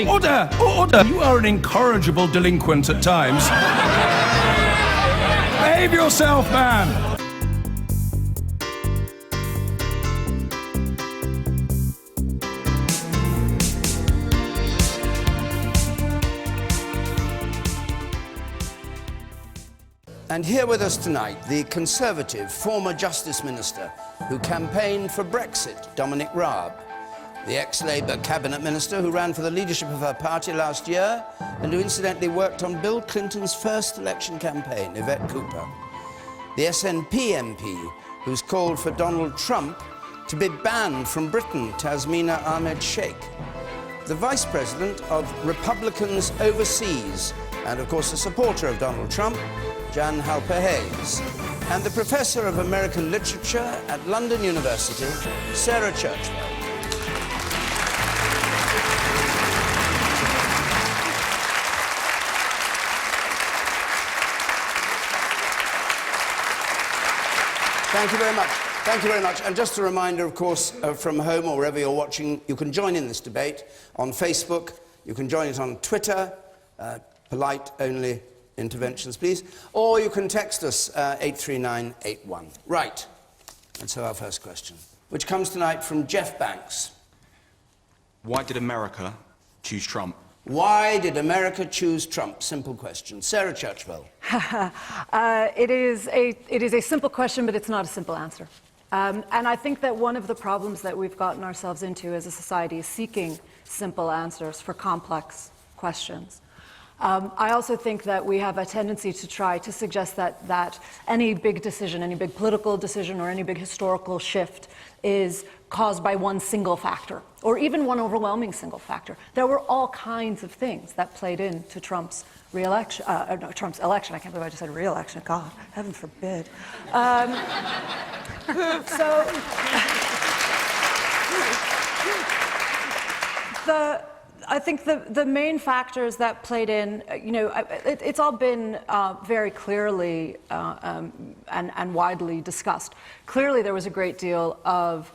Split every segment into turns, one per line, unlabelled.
Order! Order! You are an incorrigible delinquent at times. Behave yourself, man!
And here with us tonight, the Conservative former Justice Minister who campaigned for Brexit, Dominic Raab, the ex-Labour Cabinet Minister who ran for the leadership of her party last year and who incidentally worked on Bill Clinton's first election campaign, Yvette Cooper, the SNP MP who's called for Donald Trump to be banned from Britain, Tasmina Ahmed Sheikh, the Vice President of Republicans Overseas and, of course, a supporter of Donald Trump, Jan Halper-Hayes, and the Professor of American Literature at London University, Sarah Churchwell. Thank you very much. Thank you very much. And just a reminder, of course, from home or wherever you're watching, you can join in this debate on Facebook. You can join it on Twitter. Polite only interventions, please. Or you can text us 83981. Right. And so our first question, which comes tonight from Jeff Banks.
Why did America choose Trump?
Why did America choose Trump? Simple question. Sarah Churchwell.
It is a simple question, but it's not a simple answer. And I think that one of the problems that we've gotten ourselves into as a society is seeking simple answers for complex questions. I also think that we have a tendency to try to suggest that any big decision, any big political decision, or any big historical shift is caused by one single factor, or even one overwhelming single factor. There were all kinds of things that played into Trump's re-election, Trump's election. I can't believe I just said re-election. God, heaven forbid. I think the main factors that played in, it's all been very clearly and widely discussed. Clearly, there was a great deal of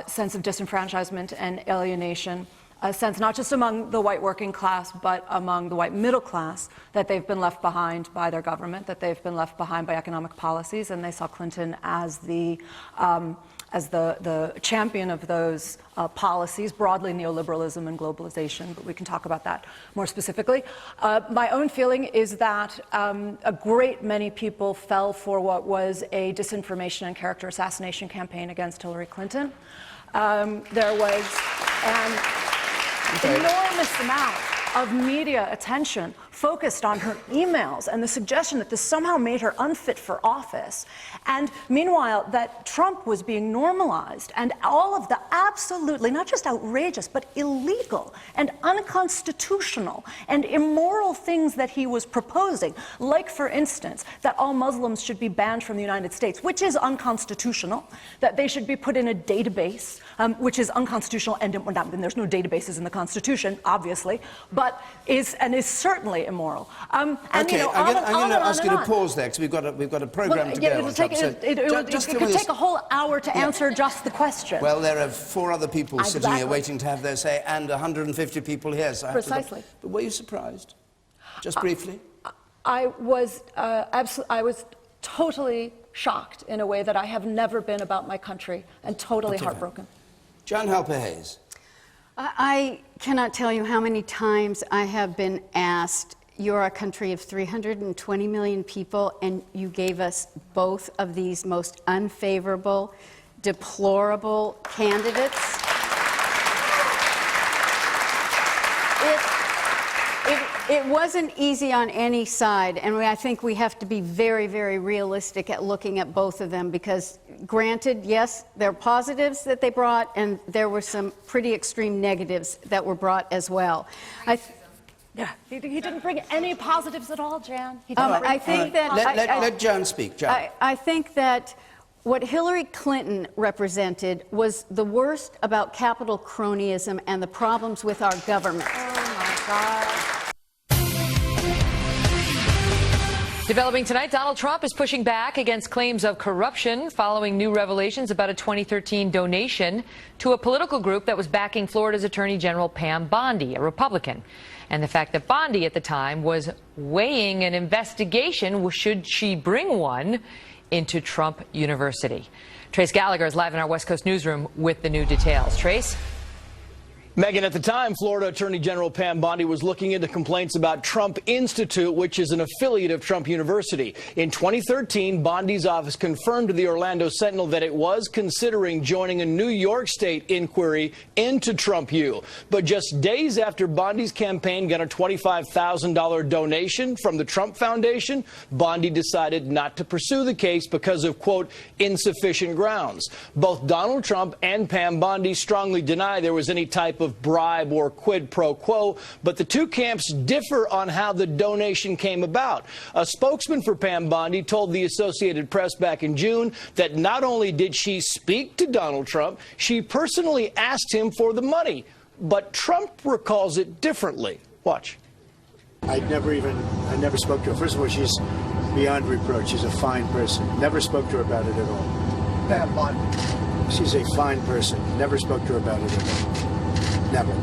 sense of disenfranchisement and alienation, a sense not just among the white working class, but among the white middle class, that they've been left behind by their government, that they've been left behind by economic policies, and they saw Clinton as the champion of those policies, broadly neoliberalism and globalization, but we can talk about that more specifically. My own feeling is that a great many people fell for what was a disinformation and character assassination campaign against Hillary Clinton. There was an enormous amount of media attention focused on her emails and the suggestion that this somehow made her unfit for office. And meanwhile, that Trump was being normalized, and all of the absolutely, not just outrageous, but illegal and unconstitutional and immoral things that he was proposing, like, for instance, that all Muslims should be banned from the United States, which is unconstitutional, that they should be put in a database, which is unconstitutional, and there's no databases in the Constitution, obviously, but is certainly immoral.
Okay, I'm going to ask you to pause there, because we've got a program to go on.
It could take a whole hour to answer just the question.
Well, there are 4 other people sitting here waiting to have their say, and 150 people here. So
Precisely.
But were you surprised? Just briefly.
I was totally shocked in a way that I have never been about my country, and totally heartbroken.
Jan Halper-Hayes.
I cannot tell you how many times I have been asked, you're a country of 320 million people, and you gave us both of these most unfavorable, deplorable candidates. It wasn't easy on any side, and I think we have to be very, very realistic at looking at both of them, because granted, yes, there are positives that they brought, and there were some pretty extreme negatives that were brought as well.
Yeah, he didn't bring any positives at all, Jan.
I think that...
Let Jan speak. Jan.
I think that what Hillary Clinton represented was the worst about capital cronyism and the problems with our government.
Oh, my God.
Developing tonight, Donald Trump is pushing back against claims of corruption following new revelations about a 2013 donation to a political group that was backing Florida's Attorney General Pam Bondi, a Republican. And the fact that Bondi at the time was weighing an investigation, should she bring one, into Trump University. Trace Gallagher is live in our West Coast newsroom with the new details. Trace?
Megan, at the time, Florida Attorney General Pam Bondi was looking into complaints about Trump Institute, which is an affiliate of Trump University. In 2013, Bondi's office confirmed to the Orlando Sentinel that it was considering joining a New York State inquiry into Trump U. But just days after Bondi's campaign got a $25,000 donation from the Trump Foundation, Bondi decided not to pursue the case because of, quote, insufficient grounds. Both Donald Trump and Pam Bondi strongly deny there was any type of bribe or quid pro quo, but the two camps differ on how the donation came about. A spokesman for Pam Bondi told the Associated Press back in June that not only did she speak to Donald Trump, she personally asked him for the money. But Trump recalls it differently. Watch.
I never spoke to her. First of all, she's beyond reproach. She's a fine person. Never spoke to her about it at all. Pam Bondi. She's a fine person. Never spoke to her about it at all. Never.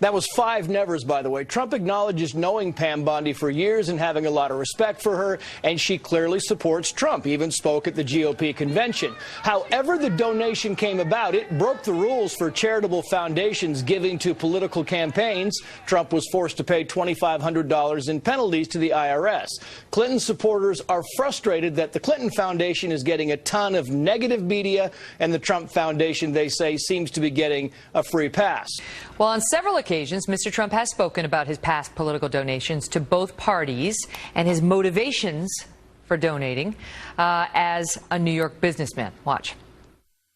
That was 5 nevers, by the way. Trump acknowledges knowing Pam Bondi for years and having a lot of respect for her, and she clearly supports Trump, even spoke at the GOP convention. However the donation came about, it broke the rules for charitable foundations giving to political campaigns. Trump was forced to pay $2,500 in penalties to the IRS. Clinton supporters are frustrated that the Clinton Foundation is getting a ton of negative media, and the Trump Foundation, they say, seems to be getting a free pass.
Well, on several occasions, Mr. Trump has spoken about his past political donations to both parties and his motivations for donating as a New York businessman. Watch.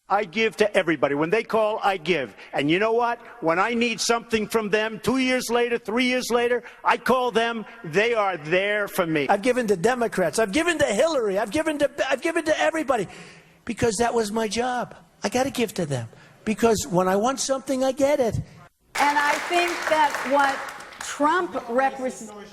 I give to everybody. When they call, I give. And you know what? When I need something from them, 2 years later, 3 years later, I call them. They are there for me.
I've given to Democrats. I've given to Hillary. I've given to everybody because that was my job. I got to give to them because when I want something, I get it.
And I think that what Trump represented,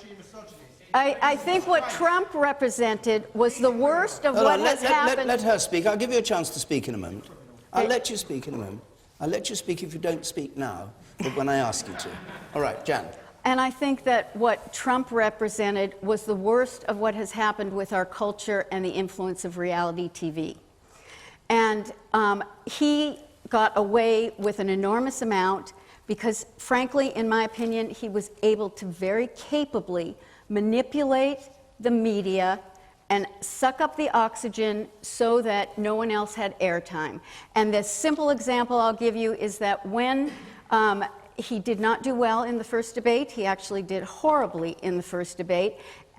I think what Trump represented was the worst of what has happened.
Let her speak. I'll give you a chance to speak in a moment. I'll let you speak in a moment. I'll let you speak if you don't speak now, but when I ask you to. All right, Jan.
And I think that what Trump represented was the worst of what has happened with our culture and the influence of reality TV. And he got away with an enormous amount because, frankly, in my opinion, he was able to very capably manipulate the media and suck up the oxygen so that no one else had airtime. And the simple example I'll give you is that when he did not do well in the first debate, he actually did horribly in the first debate,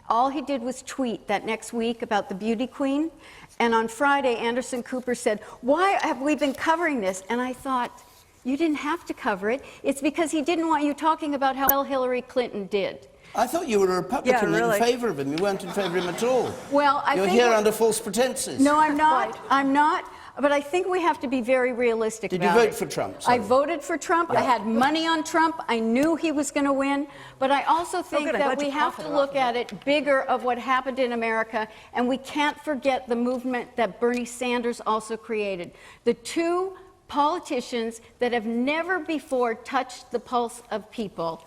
all he did was tweet that next week about the beauty queen. And on Friday, Anderson Cooper said, "Why have we been covering this?" And I thought, you didn't have to cover it. It's because he didn't want you talking about how well Hillary Clinton did.
I thought you were a Republican in favour of him. You weren't in favour of him at all.
Well,
You're here under false pretenses.
No, I'm not. I'm not. But I think we have to be very realistic about it.
Did you vote for Trump?
I voted for Trump.
Yeah.
I had money on Trump. I knew he was going to win. But I also think that we have to look at it bigger of what happened in America. And we can't forget the movement that Bernie Sanders also created. The two politicians that have never before touched the pulse of people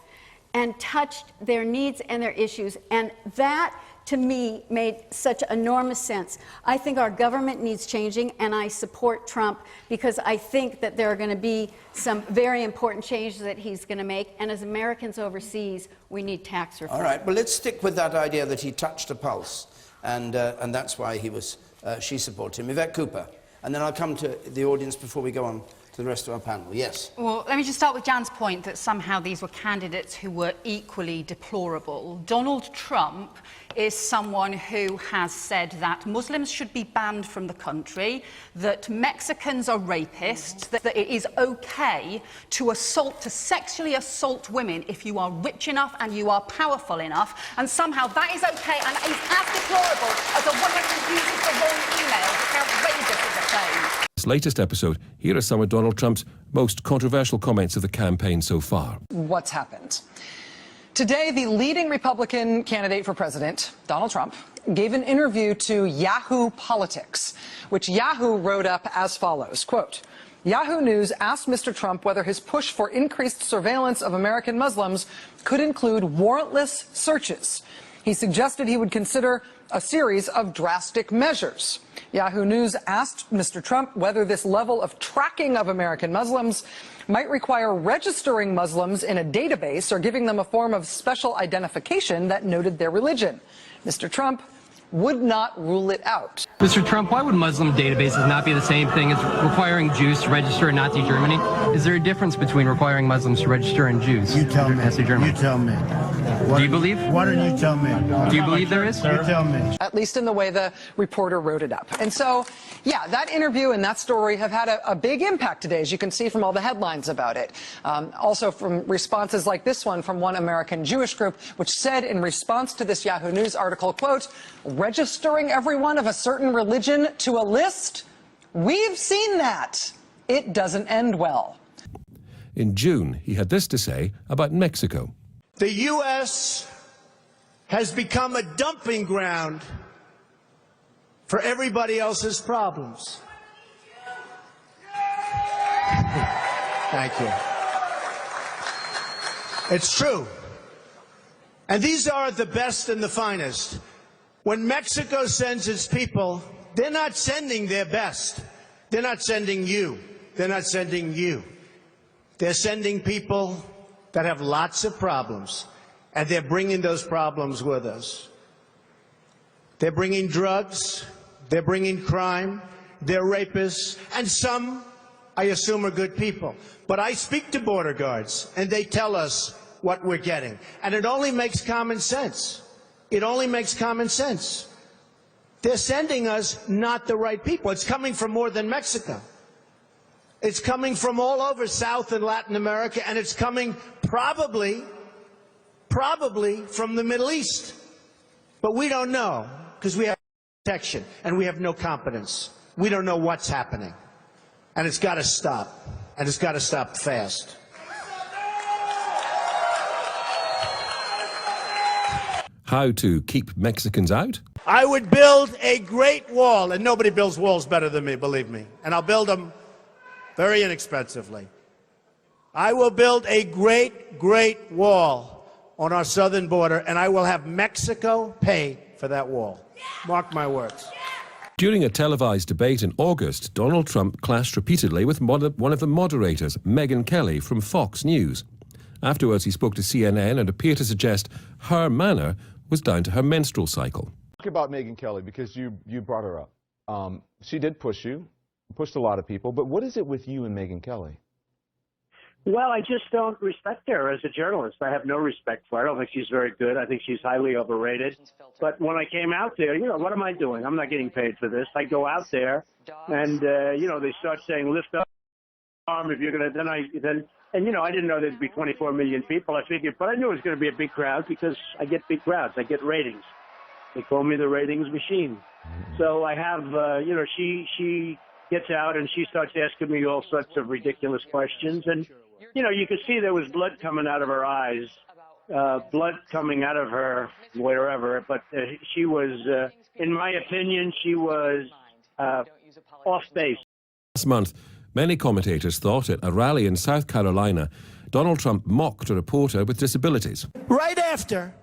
and touched their needs and their issues. And that, to me, made such enormous sense. I think our government needs changing, and I support Trump because I think that there are going to be some very important changes that he's going to make. And as Americans overseas, we need tax reform.
All right, well, let's stick with that idea that he touched a pulse, and that's why she supported him. Yvette Cooper. And then I'll come to the audience before we go on to the rest of our panel. Yes?
Well, let me just start with Jan's point that somehow these were candidates who were equally deplorable. Donald Trump is someone who has said that Muslims should be banned from the country, that Mexicans are rapists, that it is okay to sexually assault women if you are rich enough and you are powerful enough, and somehow that is okay and is as deplorable as a woman who uses the wrong email. It's outrageous as a claim.
This latest episode, here are some of Donald Trump's most controversial comments of the campaign so far.
What's happened? Today, the leading Republican candidate for president, Donald Trump, gave an interview to Yahoo Politics, which Yahoo wrote up as follows, quote, Yahoo News asked Mr. Trump whether his push for increased surveillance of American Muslims could include warrantless searches. He suggested he would consider a series of drastic measures. Yahoo News asked Mr. Trump whether this level of tracking of American Muslims might require registering Muslims in a database or giving them a form of special identification that noted their religion. Mr. Trump would not rule it out.
Mr. Trump, why would Muslim databases not be the same thing as requiring Jews to register in Nazi Germany? Is there a difference between requiring Muslims to register and Jews?
You tell me.
Nazi Germany?
You tell me.
Do you believe?
Why don't you tell me?
Do you believe there is?
You tell me.
At least in the way the reporter wrote it up. And so, yeah, that interview and that story have had a big impact today, as you can see from all the headlines about it. Also from responses like this one from one American Jewish group, which said in response to this Yahoo News article, quote, registering everyone of a certain religion to a list? We've seen that. It doesn't end well.
In June, he had this to say about Mexico.
The U.S. has become a dumping ground for everybody else's problems. Thank you. It's true. And these are the best and the finest. When Mexico sends its people, they're not sending their best. They're not sending you. They're not sending you. They're sending people that have lots of problems, and they're bringing those problems with us. They're bringing drugs, they're bringing crime, they're rapists, and some, I assume, are good people. But I speak to border guards, and they tell us what we're getting. And it only makes common sense. It only makes common sense. They're sending us not the right people. It's coming from more than Mexico. It's coming from all over South and Latin America, and it's coming probably from the Middle East. But we don't know, because we have protection, and we have no competence. We don't know what's happening. And it's got to stop. And it's got to stop fast.
How to keep Mexicans out?
I would build a great wall, and nobody builds walls better than me, believe me. And I'll build them very inexpensively. I will build a great, great wall on our southern border, and I will have Mexico pay for that wall. Mark my words.
During a televised debate in August, Donald Trump clashed repeatedly with one of the moderators, Megyn Kelly from Fox News. Afterwards, he spoke to CNN and appeared to suggest her manner was down to her menstrual cycle.
Talk about Megyn Kelly, because you brought her up. She did push you, pushed a lot of people, but what is it with you and Megyn Kelly?
Well, I just don't respect her as a journalist. I have no respect for her. I don't think she's very good. I think she's highly overrated. But when I came out there, what am I doing? I'm not getting paid for this. I go out there, and they start saying, "Lift up your arm if you're going to." And I didn't know there'd be 24 million people. I figured, but I knew it was going to be a big crowd because I get big crowds. I get ratings. They call me the ratings machine. So I have, she gets out and she starts asking me all sorts of ridiculous questions. And, you could see there was blood coming out of her eyes, blood coming out of her wherever. But she was, in my opinion, she was off base.
Last month, many commentators thought at a rally in South Carolina, Donald Trump mocked a reporter with disabilities.
Right after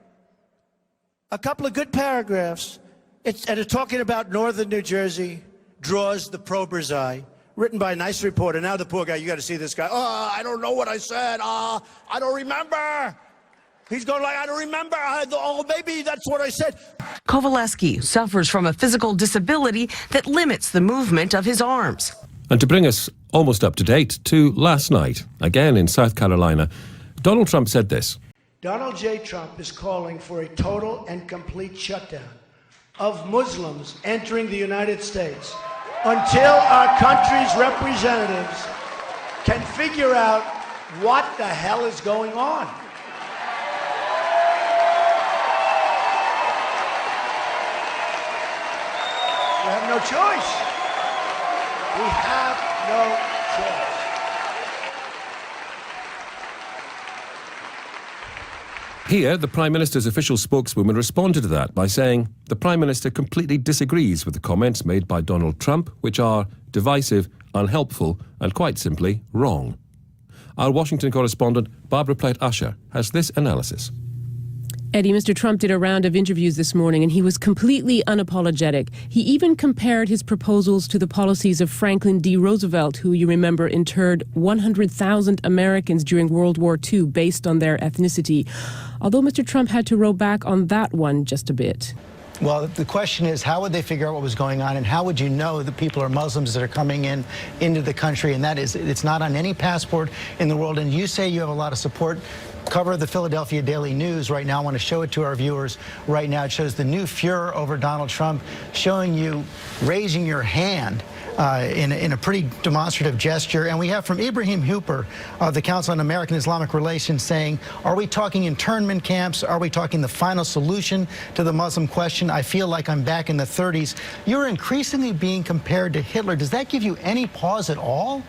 a couple of good paragraphs, it's talking about northern New Jersey draws the prober's eye, written by a nice reporter. Now the poor guy, you got to see this guy. Oh, I don't know what I said. I don't remember. He's going like, I don't remember. Maybe that's what I said.
Kowaleski suffers from a physical disability that limits the movement of his arms.
And to bring us almost up to date to last night, again in South Carolina, Donald Trump said this.
Donald J. Trump is calling for a total and complete shutdown of Muslims entering the United States until our country's representatives can figure out what the hell is going on. We have no choice. We have no choice.
Here, the Prime Minister's official spokeswoman responded to that by saying the Prime Minister completely disagrees with the comments made by Donald Trump, which are divisive, unhelpful, and quite simply wrong. Our Washington correspondent, Barbara Plett-Usher, has this analysis.
Eddie, Mr. Trump did a round of interviews this morning and he was completely unapologetic. He even compared his proposals to the policies of Franklin D. Roosevelt, who, you remember, interred 100,000 Americans during World War II based on their ethnicity. Although Mr. Trump had to row back on that one just a bit.
Well, the question is, how would they figure out what was going on, and how would you know that people are Muslims that are coming into the country? And that is, it's not on any passport in the world. And you say you have a lot of support. Cover of the Philadelphia Daily News right now. I want to show it to our viewers right now. It shows the new furor over Donald Trump, showing you raising your hand in a pretty demonstrative gesture. And we have from Ibrahim Hooper of the Council on American Islamic Relations saying, are we talking internment camps? Are we talking the final solution to the Muslim question? I feel like I'm back in the 30s. You're increasingly being compared to Hitler. Does that give you any pause at all?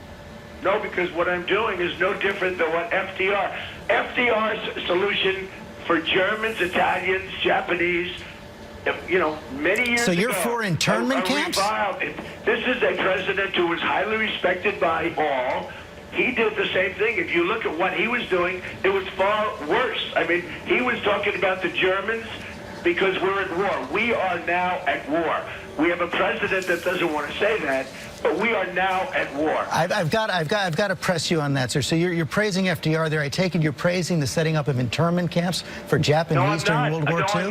No, because what I'm doing is no different than what FDR's solution for Germans, Italians, Japanese, many years ago.
So you're for internment camps?
This is a president who was highly respected by all. He did the same thing. If you look at what he was doing, it was far worse. I mean, he was talking about the Germans because we're at war. We are now at war. We have a president that doesn't want to say that, but we are now at war.
I've got to press you on that, sir. So you're praising FDR there. I take it you're praising the setting up of internment camps for Japanese during World War II?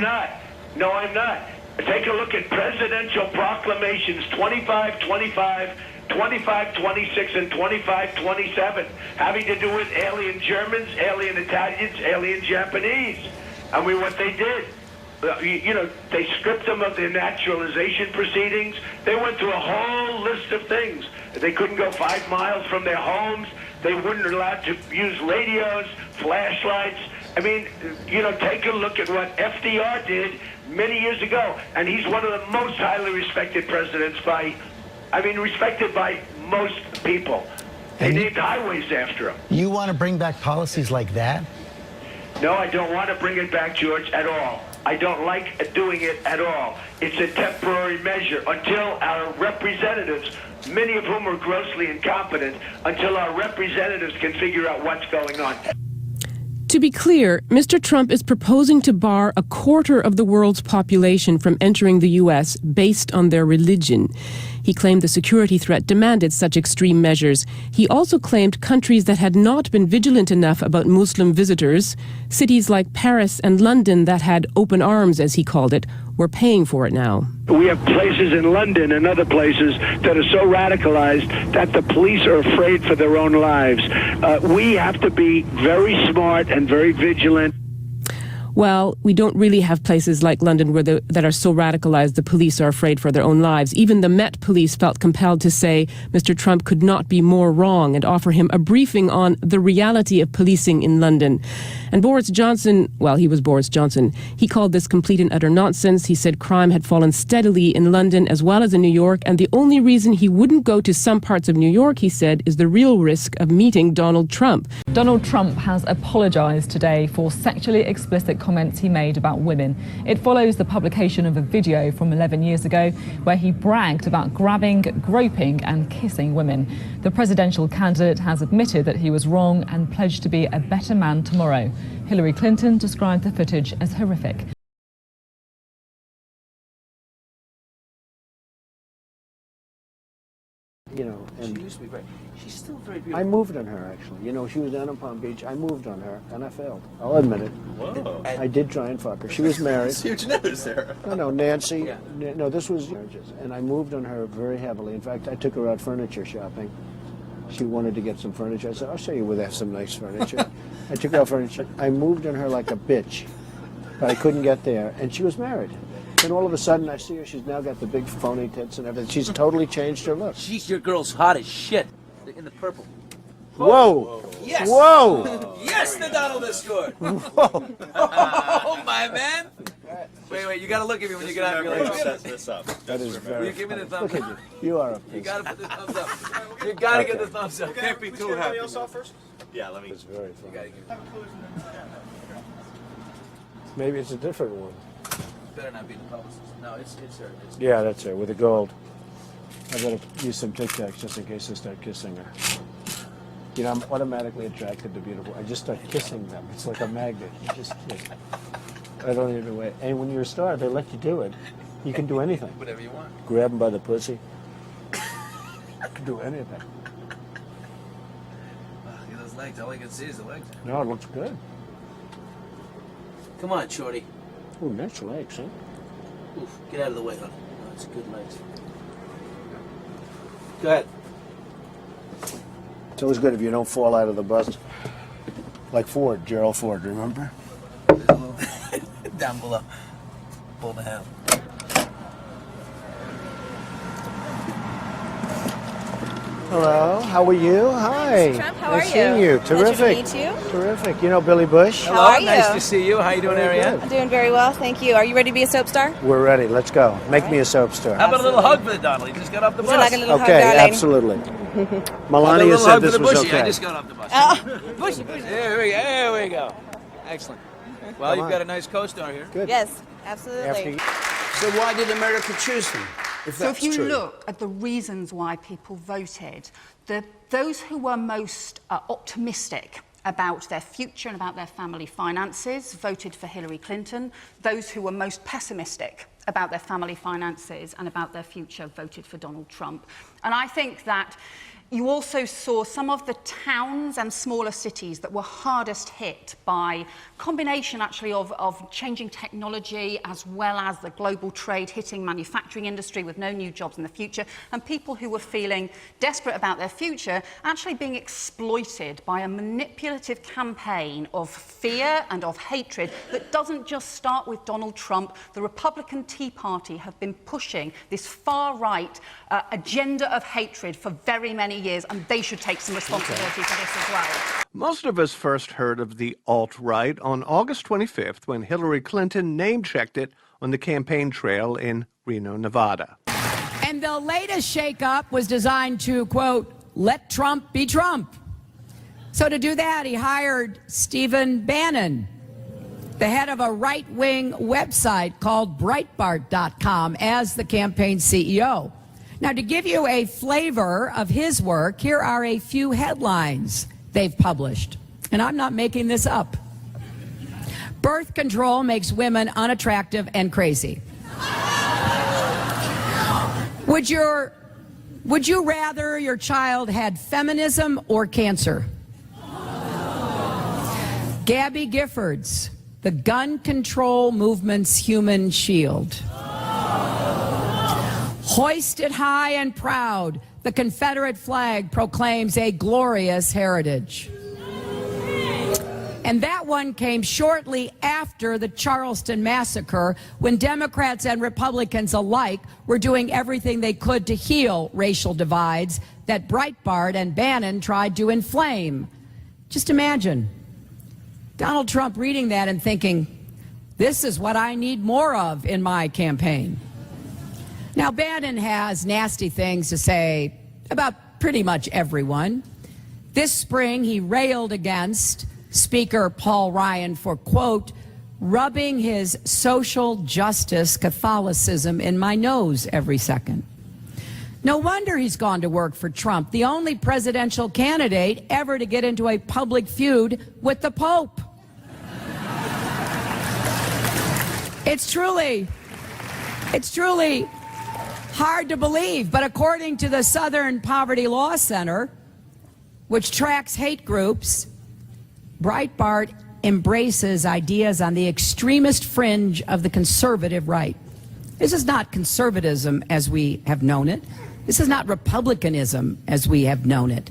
No, I'm not. Take a look at presidential proclamations 25, 25, 25, 26, and 25, 27, having to do with alien Germans, alien Italians, alien Japanese. I mean, what they did. They stripped them of their naturalization proceedings. They went through a whole list of things. They couldn't go 5 miles from their homes. They weren't allowed to use radios, flashlights. I mean, take a look at what FDR did many years ago. And he's one of the most highly respected presidents respected by most people. They named highways after him.
You want to bring back policies like that?
No, I don't want to bring it back, George, at all. I don't like doing it at all. It's a temporary measure until our representatives, many of whom are grossly incompetent, until our representatives can figure out what's going on.
To be clear, Mr. Trump is proposing to bar a quarter of the world's population from entering the U.S. based on their religion. He claimed the security threat demanded such extreme measures. He also claimed countries that had not been vigilant enough about Muslim visitors, cities like Paris and London that had open arms, as he called it, were paying for it now.
We have places in London and other places that are so radicalized that the police are afraid for their own lives. We have to be very smart and very vigilant.
Well, we don't really have places like London that are so radicalized the police are afraid for their own lives. Even the Met Police felt compelled to say Mr. Trump could not be more wrong and offer him a briefing on the reality of policing in London. And Boris Johnson, well, he was Boris Johnson. He called this complete and utter nonsense. He said crime had fallen steadily in London as well as in New York. And the only reason he wouldn't go to some parts of New York, he said, is the real risk of meeting Donald Trump.
Donald Trump has apologized today for sexually explicit comments he made about women. It follows the publication of a video from 11 years ago where he bragged about grabbing, groping and kissing women. The presidential candidate has admitted that he was wrong and pledged to be a better man tomorrow. Hillary Clinton described the footage as horrific.
And she used to be great. She's still very beautiful. I moved on her, actually. She was down in Palm Beach. I moved on her, and I failed. I'll admit it.
Whoa.
I did try and fuck her. She was married.
It's huge news there.
No, Nancy. Yeah. No, this was marriages. And I moved on her very heavily. In fact, I took her out furniture shopping. She wanted to get some furniture. I said, I'll show you where they have some nice furniture. I took her out furniture. I moved on her like a bitch, but I couldn't get there. And she was married. And all of a sudden, I see her. She's now got the big phony tits and everything. She's totally changed her look.
Jeez, your girl's hot as shit. In the purple.
Whoa!
Yes!
Whoa!
Yes, the Donald has scored!
Whoa!
Oh, my man! Wait, you gotta look at me when you get out of your legs.
Set this up.
That is very
Will you give me the thumbs
Look
up?
at you. You are a piece.
You gotta put the thumbs up. You gotta get the thumbs up.
Can't be too happy. Else off first? Yeah, let me.
It's very funny.
You gotta give me
Maybe it's a different one.
Better not be the publicist. No, it's her.
Yeah, that's her, with the gold. I better use some Tic Tacs just in case I start kissing her. You know, I'm automatically attracted to beautiful. I just start kissing them. It's like a magnet. You just kiss. I don't even wait. And when you're a star, they let you do it. You can do anything.
Whatever you want.
Grab them by the pussy. You can do anything.
Look at those legs. All I can see is the legs.
No, it looks good.
Come on, shorty.
Ooh, nice legs, huh?
Oof, get out of the way, honey. Oh, it's good legs. Go ahead.
It's always good if you don't fall out of the bus. Like Ford, Gerald Ford, remember?
Down below. Pull the hand.
Hello, how are you? Hi.
Mr. Trump, how
nice
are
seeing
you?
you. Terrific.
Pleasure to meet you.
Terrific. You know Billy Bush?
How are you?
Nice to see you. How you doing,
Very
Ariane?
good.
I'm doing very well, thank you. Are you ready to be a soap star?
We're ready. Let's go. Make me a soap star.
How about a little hug for the Donald? He just got off the
Would you
bus.
like a little hug,
Okay,
darling?
absolutely. Melania
hug
said
for
this
the
was
bushy.
okay.
I just got off the bus.
Bushy.
There we go. Excellent. Well,
Come
you've
on.
got a nice co-star here.
Good.
Yes, absolutely.
So why did America choose them, if
So
that's
if you
true?
look at the reasons why people voted, those who were most optimistic about their future and about their family finances voted for Hillary Clinton. Those who were most pessimistic about their family finances and about their future voted for Donald Trump. And I think that you also saw some of the towns and smaller cities that were hardest hit by combination actually of changing technology as well as the global trade hitting manufacturing industry with no new jobs in the future, and people who were feeling desperate about their future actually being exploited by a manipulative campaign of fear and of hatred that doesn't just start with Donald Trump. The Republican Tea Party have been pushing this far-right agenda of hatred for very many years, and they should take some responsibility for this as well.
Most of us first heard of the alt-right on August 25th when Hillary Clinton name-checked it on the campaign trail in Reno, Nevada.
And the latest shakeup was designed to, quote, let Trump be Trump. So to do that, he hired Stephen Bannon, the head of a right-wing website called Breitbart.com, as the campaign CEO. Now, to give you a flavor of his work, here are a few headlines they've published. And I'm not making this up. Birth control makes women unattractive and crazy. Would you rather your child had feminism or cancer? Gabby Giffords, the gun control movement's human shield. Hoisted high and proud, the Confederate flag proclaims a glorious heritage. And that one came shortly after the Charleston massacre, when Democrats and Republicans alike were doing everything they could to heal racial divides that Breitbart and Bannon tried to inflame. Just imagine Donald Trump reading that and thinking, this is what I need more of in my campaign. Now, Bannon has nasty things to say about pretty much everyone. This spring, he railed against Speaker Paul Ryan for, quote, rubbing his social justice Catholicism in my nose every second. No wonder he's gone to work for Trump, the only presidential candidate ever to get into a public feud with the Pope. It's truly hard to believe, but according to the Southern Poverty Law Center, which tracks hate groups, Breitbart embraces ideas on the extremist fringe of the conservative right. This is not conservatism as we have known it. This is not republicanism as we have known it.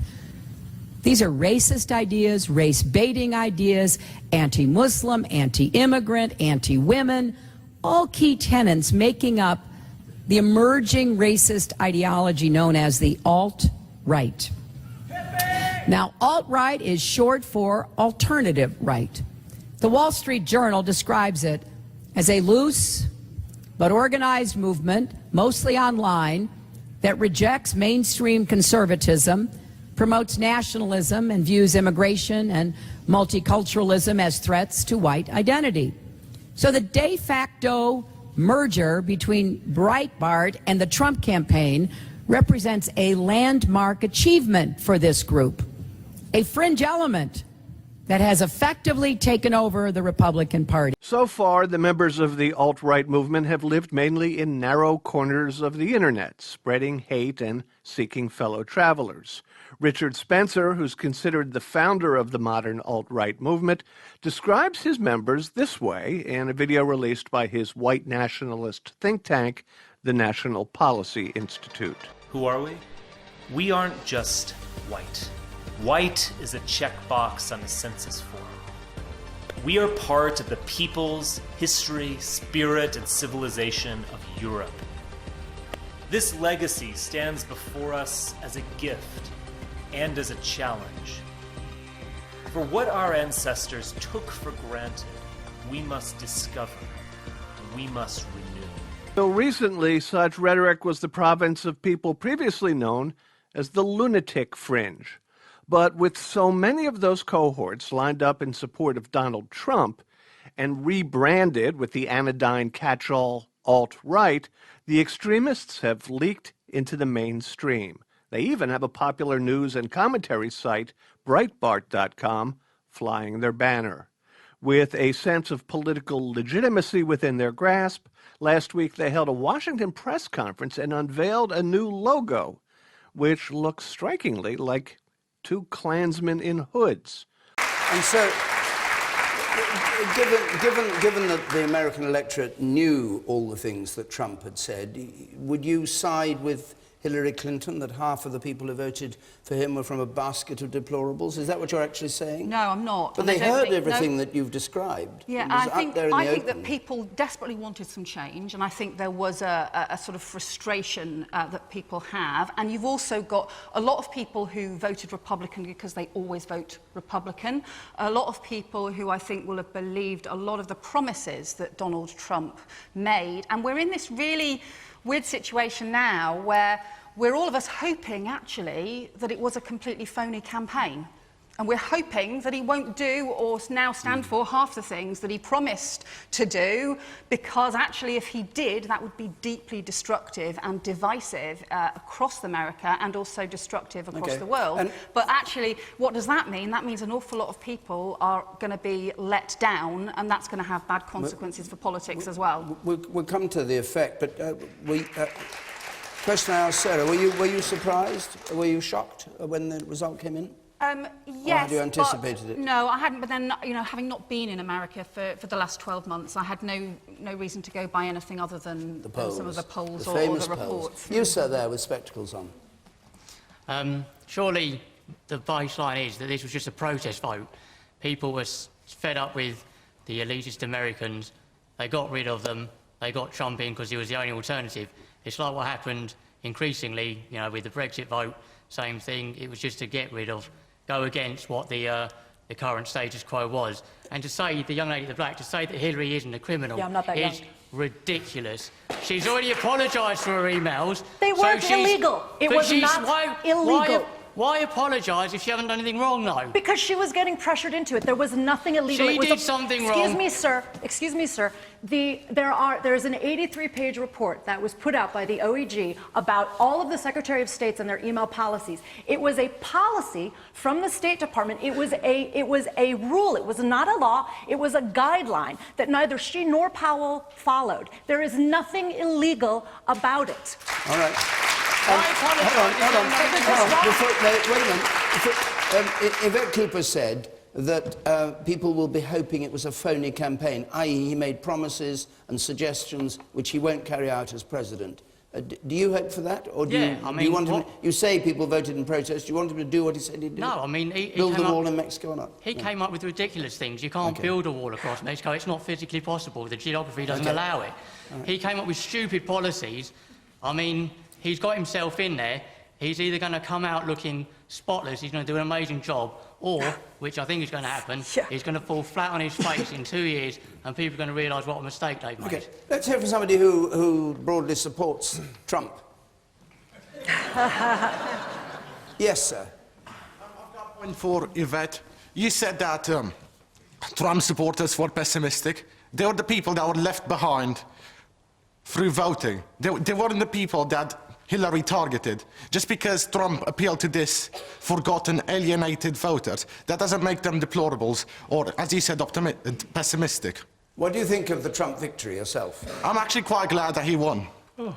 These are racist ideas, race-baiting ideas, anti-Muslim, anti-immigrant, anti-women, all key tenets making up the emerging racist ideology known as the alt-right. Now, alt-right is short for alternative right. The Wall Street Journal describes it as a loose but organized movement, mostly online, that rejects mainstream conservatism, promotes nationalism, and views immigration and multiculturalism as threats to white identity. So the de facto merger between Breitbart and the Trump campaign represents a landmark achievement for this group, a fringe element that has effectively taken over the Republican Party.
So far, the members of the alt-right movement have lived mainly in narrow corners of the internet, spreading hate and seeking fellow travelers. Richard Spencer, who's considered the founder of the modern alt-right movement, describes his members this way in a video released by his white nationalist think tank, the National Policy Institute.
Who are we? We aren't just white. White is a checkbox on a census form. We are part of the peoples, history, spirit, and civilization of Europe. This legacy stands before us as a gift and as a challenge. For what our ancestors took for granted, we must discover, and we must renew.
Until recently, such rhetoric was the province of people previously known as the lunatic fringe. But with so many of those cohorts lined up in support of Donald Trump and rebranded with the anodyne catch-all alt-right, the extremists have leaked into the mainstream. They even have a popular news and commentary site, Breitbart.com, flying their banner. With a sense of political legitimacy within their grasp, last week they held a Washington press conference and unveiled a new logo, which looks strikingly like two Klansmen in hoods.
And so, given that the American electorate knew all the things that Trump had said, would you side with Hillary Clinton, that half of the people who voted for him were from a basket of deplorables? Is that what you're actually saying?
No, I'm not.
But they heard everything that you've described.
Yeah, I think that people desperately wanted some change, and I think there was a sort of frustration that people have. And you've also got a lot of people who voted Republican because they always vote Republican. A lot of people who I think will have believed a lot of the promises that Donald Trump made. And we're in this really weird situation now where we're all of us hoping, actually, that it was a completely phony campaign. And we're hoping that he won't do or now stand for half the things that he promised to do, because actually if he did, that would be deeply destructive and divisive across America and also destructive across the world. But actually, what does that mean? That means an awful lot of people are going to be let down, and that's going to have bad consequences for politics as well.
We'll come to the effect, but question I asked Sarah, were you surprised? Were you shocked when the result came in?
Yes,
had you anticipated it?
No, I hadn't. But then, you know, having not been in America for the last 12 months, I had no reason to go by anything other than some of the polls or the reports.
You sat there with spectacles on.
Surely the baseline is that this was just a protest vote. People were fed up with the elitist Americans. They got rid of them. They got Trump in because he was the only alternative. It's like what happened increasingly, you know, with the Brexit vote. Same thing. It was just to get rid of, go against what the current status quo was. And to say, the young lady in the black, to say that Hillary isn't a criminal is ridiculous. She's already apologised for her emails.
They weren't illegal. It was not illegal.
Why apologise if she hasn't done anything wrong, though?
Because she was getting pressured into it. There was nothing illegal.
She did something wrong.
Excuse me, sir. There's an 83-page report that was put out by the OEG about all of the Secretary of States and their email policies. It was a policy from the State Department. It was a rule. It was not a law. It was a guideline that neither she nor Powell followed. There is nothing illegal about it.
All right. Hold on. Wait a minute. Yvette Cooper said that people will be hoping it was a phony campaign, i.e. he made promises and suggestions which he won't carry out as president. Do you hope for that? Or do you want him, you say people voted in protest, do you want him to do what he said he'd do?
No, I mean, he
build the wall in Mexico or not?
He came up with ridiculous things. You can't build a wall across Mexico. It's not physically possible. The geography doesn't allow it. Right. He came up with stupid policies. I mean, he's got himself in there. He's either going to come out looking spotless, he's going to do an amazing job, or, which I think is going to happen, he's going to fall flat on his face in 2 years, and people are going to realise what a mistake they've made.
Okay, let's hear from somebody who broadly supports Trump. Yes, sir.
I've got one for Yvette. You said that
Trump supporters were pessimistic. They were the people that were left behind through voting. They weren't the people that Hillary targeted. Just because Trump appealed to this forgotten, alienated voters, that doesn't make them deplorables or, as he said, pessimistic.
What do you think of the Trump victory yourself?
I'm actually quite glad that he won.
Oh.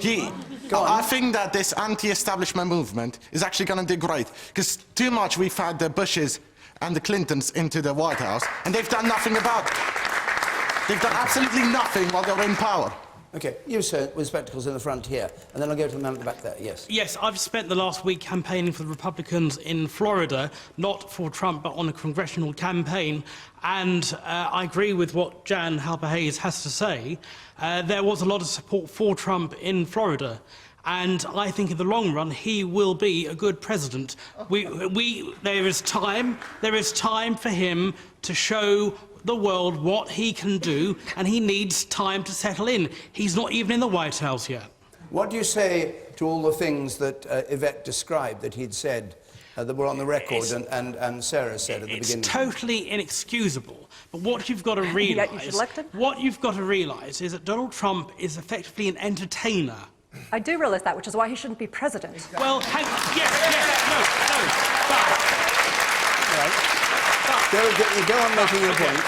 I think that this anti-establishment movement is actually going to do great, because too much we've had the Bushes and the Clintons into the White House, and they've done nothing about it. They've done absolutely nothing while they were in power.
OK, you, sir, with spectacles in the front here, and then I'll go to the man at the back there, yes.
Yes, I've spent the last week campaigning for the Republicans in Florida, not for Trump, but on a congressional campaign, and I agree with what Jan Halper-Hayes has to say. There was a lot of support for Trump in Florida, and I think in the long run he will be a good president. There is time for him to show the world what he can do, and he needs time to settle in. He's not even in the White House yet.
What do you say to all the things that Yvette described that he'd said that were on the record and Sarah said at the beginning?
It's totally inexcusable. But what you've got to realise is that Donald Trump is effectively an entertainer.
I do realise that, which is why he shouldn't be president.
Well,
Go on making your point.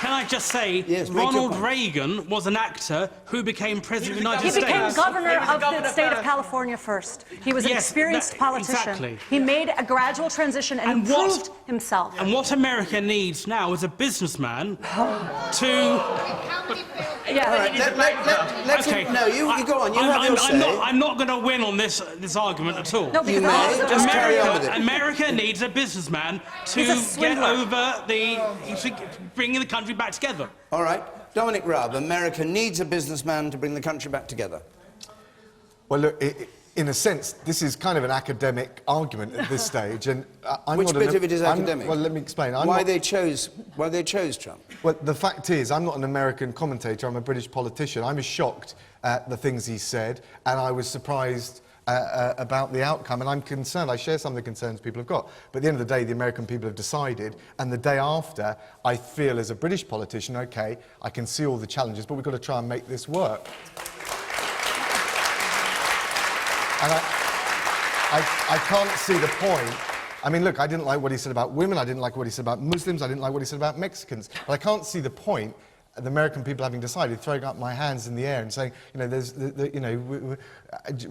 Can I just say, yes, Ronald Reagan was an actor who became president of the United States.
He became governor of the state of California first. He was an experienced politician.
Exactly.
He made a gradual transition and proved himself.
And what America needs now is a businessman to...
Yeah. All right, let's
okay.
No, you go on. You have your say.
I'm not going to win on this argument at all.
No, because
just carry on with it.
America needs a businessman to get over bringing the country back together.
All right, Dominic Raab. America needs a businessman to bring the country back together.
Well, look, in a sense, this is kind of an academic argument at this stage, and
Which bit of it is academic?
Well, let me explain.
Why they chose Trump?
Well, the fact is, I'm not an American commentator. I'm a British politician. I was shocked at the things he said, and I was surprised about the outcome, and I'm concerned. I share some of the concerns people have got. But at the end of the day, the American people have decided, and the day after, I feel as a British politician, OK, I can see all the challenges, but we've got to try and make this work. And I can't see the point. I mean, look, I didn't like what he said about women, I didn't like what he said about Muslims, I didn't like what he said about Mexicans. But I can't see the point, the American people having decided, throwing up my hands in the air and saying, you know, there's,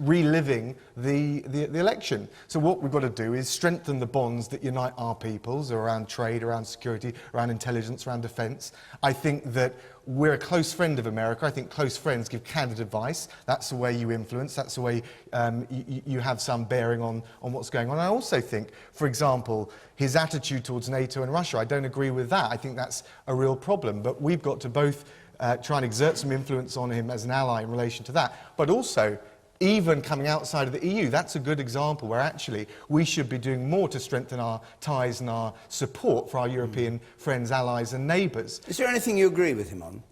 reliving the election. So what we've got to do is strengthen the bonds that unite our peoples around trade, around security, around intelligence, around defence. I think that we're a close friend of America. I think close friends give candid advice. That's the way you influence. That's the way you have some bearing on what's going on. I also think, for example, his attitude towards NATO and Russia, I don't agree with that. I think that's a real problem. But we've got to both try and exert some influence on him as an ally in relation to that, but also even coming outside of the EU, that's a good example where actually we should be doing more to strengthen our ties and our support for our European friends, allies and neighbours.
Is there anything you agree with him on?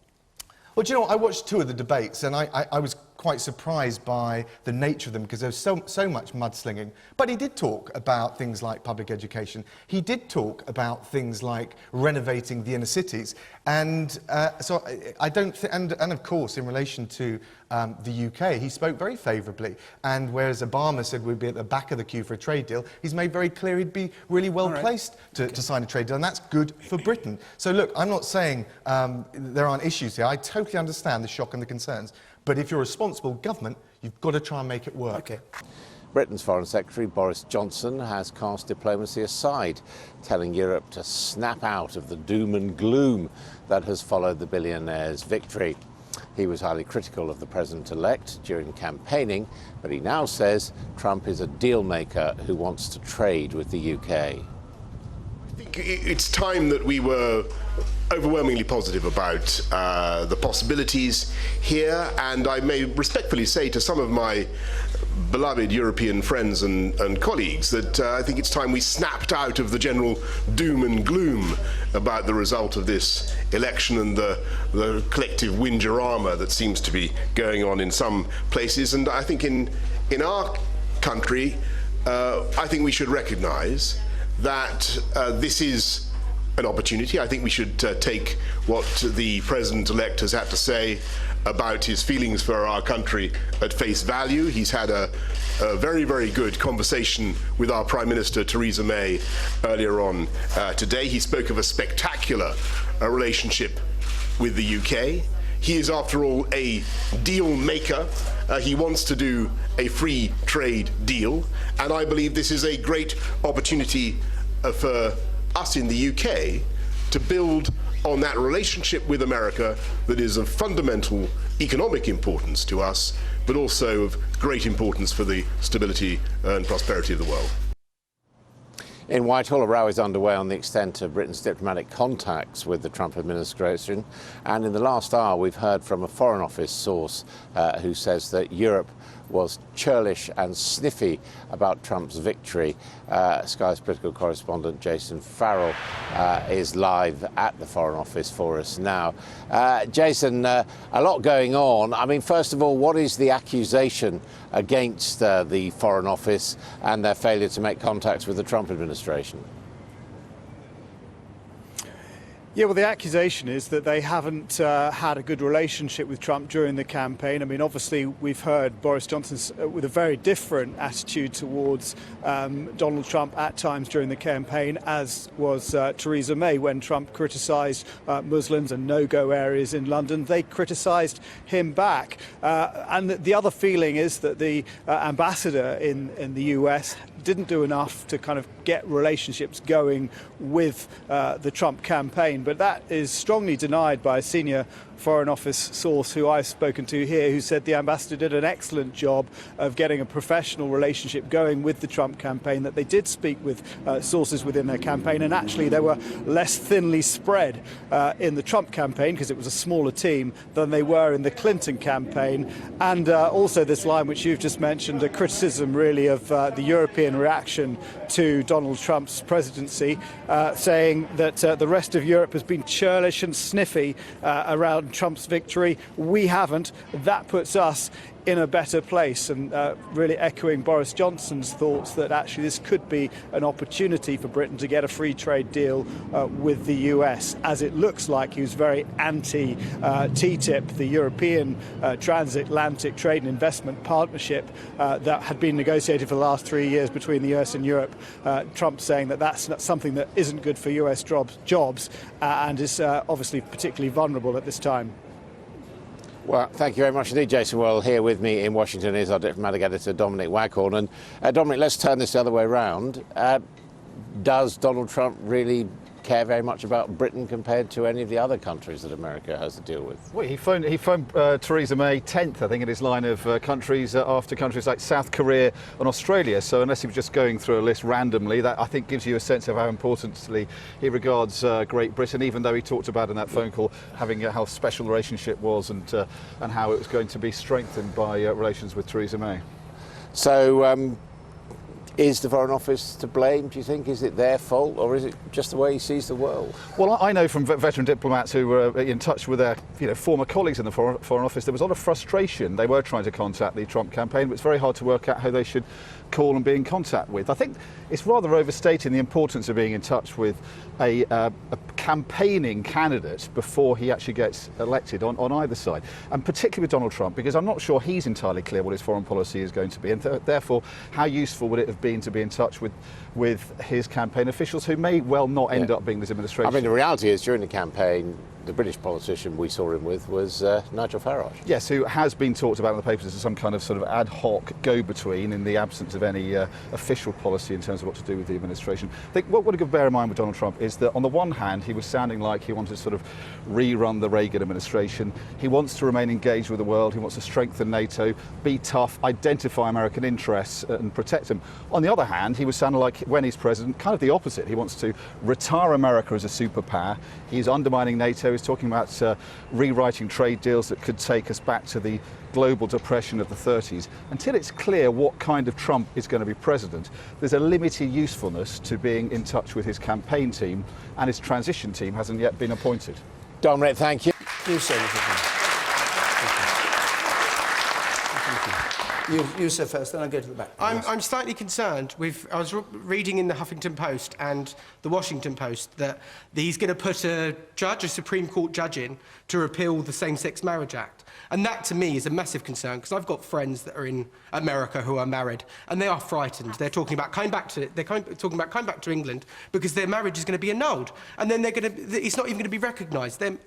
Well, do you know what? I watched two of the debates and I was quite surprised by the nature of them because there was so much mudslinging. But he did talk about things like public education. He did talk about things like renovating the inner cities. And so I don't think, and of course, in relation to the UK, he spoke very favourably. And whereas Obama said we'd be at the back of the queue for a trade deal, he's made very clear he'd be really well placed to sign a trade deal. And that's good for Britain. So look, I'm not saying there aren't issues here. I totally understand the shock and the concerns. But if you're a responsible government, you've got to try and make it work.
Okay. Britain's Foreign Secretary Boris Johnson has cast diplomacy aside, telling Europe to snap out of the doom and gloom that has followed the billionaire's victory. He was highly critical of the president-elect during campaigning, but he now says Trump is a deal-maker who wants to trade with the UK.
I think it's time that we were overwhelmingly positive about the possibilities here, and I may respectfully say to some of my beloved European friends and colleagues that I think it's time we snapped out of the general doom and gloom about the result of this election and the collective windjarama that seems to be going on in some places. And I think in our country, I think we should recognise that this is an opportunity. I think we should take what the President-elect has had to say about his feelings for our country at face value. He's had a very, very good conversation with our Prime Minister, Theresa May, earlier on today. He spoke of a spectacular relationship with the UK. He is, after all, a deal maker. He wants to do a free trade deal, and I believe this is a great opportunity for us in the UK to build on that relationship with America that is of fundamental economic importance to us, but also of great importance for the stability and prosperity of the world.
In Whitehall, a row is underway on the extent of Britain's diplomatic contacts with the Trump administration. And in the last hour, we've heard from a Foreign Office source who says that Europe was churlish and sniffy about Trump's victory. Sky's political correspondent Jason Farrell is live at the Foreign Office for us now. Jason, a lot going on. I mean, first of all, what is the accusation against the Foreign Office and their failure to make contacts with the Trump administration?
Yeah, well, the accusation is that they haven't had a good relationship with Trump during the campaign. I mean, obviously, we've heard Boris Johnson with a very different attitude towards Donald Trump at times during the campaign, as was Theresa May when Trump criticised Muslims and no-go areas in London. They criticised him back. And the other feeling is that the ambassador in the US didn't do enough to kind of get relationships going with the Trump campaign. But that is strongly denied by a senior Foreign Office source who I've spoken to here, who said the ambassador did an excellent job of getting a professional relationship going with the Trump campaign, that they did speak with sources within their campaign, and actually they were less thinly spread in the Trump campaign because it was a smaller team than they were in the Clinton campaign. And also this line which you've just mentioned, a criticism really of the European reaction to Donald Trump's presidency, saying that the rest of Europe has been churlish and sniffy around Trump's victory. We haven't. That puts us in a better place, and really echoing Boris Johnson's thoughts that actually this could be an opportunity for Britain to get a free trade deal with the US, as it looks like he was very anti-TTIP, the European Transatlantic Trade and Investment Partnership that had been negotiated for the last 3 years between the US and Europe. Trump saying that that's not something that isn't good for US jobs and is obviously particularly vulnerable at this time.
Well, thank you very much indeed, Jason. Well, here with me in Washington is our diplomatic editor, Dominic Waghorn. And Dominic, let's turn this the other way around. Does Donald Trump really care very much about Britain compared to any of the other countries that America has to deal with?
Well, he phoned Theresa May 10th, I think, in his line of countries after countries like South Korea and Australia. So unless he was just going through a list randomly, that I think gives you a sense of how importantly he regards Great Britain, even though he talked about in that phone call having how special the relationship was and how it was going to be strengthened by relations with Theresa May.
So is the Foreign Office to blame, do you think? Is it their fault, or is it just the way he sees the world?
Well, I know from veteran diplomats who were in touch with their former colleagues in the Foreign Office, there was a lot of frustration. They were trying to contact the Trump campaign, but it's very hard to work out how they should call and be in contact with. I think it's rather overstating the importance of being in touch with a campaigning candidate before he actually gets elected on either side, and particularly with Donald Trump, because I'm not sure he's entirely clear what his foreign policy is going to be, and therefore how useful would it have been to be in touch with his campaign officials, who may well not end up being this administration.
I mean, the reality is, during the campaign, the British politician we saw him with was Nigel Farage.
Yes, who has been talked about in the papers as some kind of sort of ad hoc go-between in the absence of any official policy in terms of what to do with the administration. I think what we've got to bear in mind with Donald Trump is that on the one hand, he was sounding like he wanted to sort of rerun the Reagan administration. He wants to remain engaged with the world. He wants to strengthen NATO, be tough, identify American interests and protect them. On the other hand, he was sounding like, when he's president, kind of the opposite. He wants to retire America as a superpower. He's undermining NATO. He's talking about rewriting trade deals that could take us back to the global depression of the 30s. Until it's clear what kind of Trump is going to be president, there's a limited usefulness to being in touch with his campaign team, and his transition team hasn't yet been appointed.
Dominic, thank you.
You say first, then I'll go to the back.
I'm slightly concerned with... I was reading in the Huffington Post and the Washington Post that he's going to put a judge, a Supreme Court judge in, to repeal the Same-Sex Marriage Act. And that, to me, is a massive concern, because I've got friends that are in America who are married, and they are frightened. They're talking about coming back to England because their marriage is going to be annulled, and then it's not even going to be recognised. And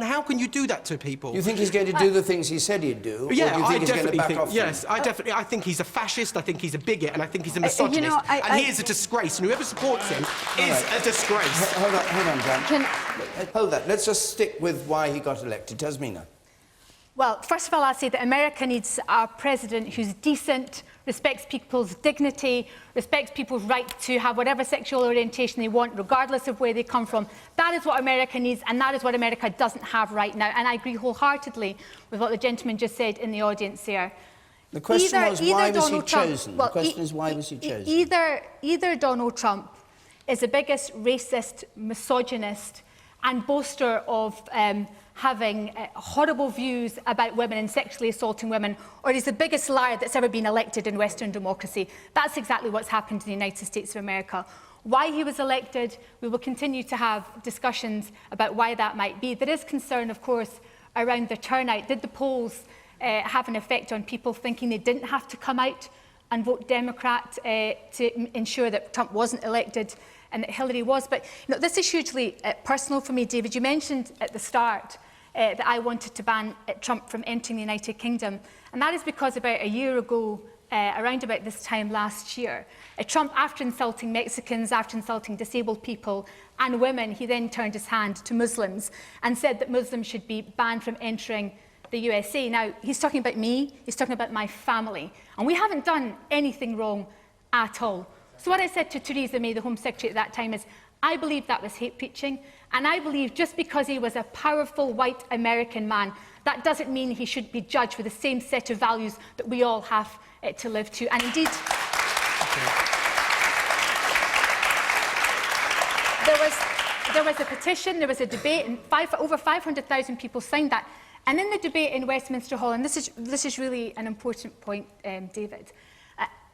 how can you do that to people?
You think he's going to do the things he said he'd do?
Yeah,
or do you think he's going to back off them?
Yes, I think he's a fascist, I think he's a bigot, and I think he's a misogynist. And he is a disgrace, and whoever supports him is a disgrace.
Hold on, Dan. Hold that. Let's just stick with why he got elected. Tasmina.
Well, first of all, I'll say that America needs a president who's decent, respects people's dignity, respects people's right to have whatever sexual orientation they want, regardless of where they come from. That is what America needs, and that is what America doesn't have right now. And I agree wholeheartedly with what the gentleman just said in the audience there.
The question was, why was he chosen? The question is, why was he chosen?
Either Donald Trump is the biggest racist, misogynist and boaster of having horrible views about women and sexually assaulting women, or he's the biggest liar that's ever been elected in Western democracy. That's exactly what's happened in the United States of America. Why he was elected, we will continue to have discussions about why that might be. There is concern, of course, around the turnout. Did the polls have an effect on people thinking they didn't have to come out and vote Democrat to ensure that Trump wasn't elected and that Hillary was? But you know, this is hugely personal for me, David. You mentioned at the start that I wanted to ban Trump from entering the United Kingdom, and that is because about a year ago, around about this time last year, Trump, after insulting Mexicans, after insulting disabled people and women, he then turned his hand to Muslims and said that Muslims should be banned from entering the USA. Now, he's talking about me, he's talking about my family, and we haven't done anything wrong at all. So what I said to Theresa May, the Home Secretary at that time, is I believe that was hate preaching, and I believe just because he was a powerful white American man, that doesn't mean he should be judged with the same set of values that we all have to live to. And indeed, there was a petition, there was a debate, and over 500,000 people signed that. And in the debate in Westminster Hall, and this is really an important point, David,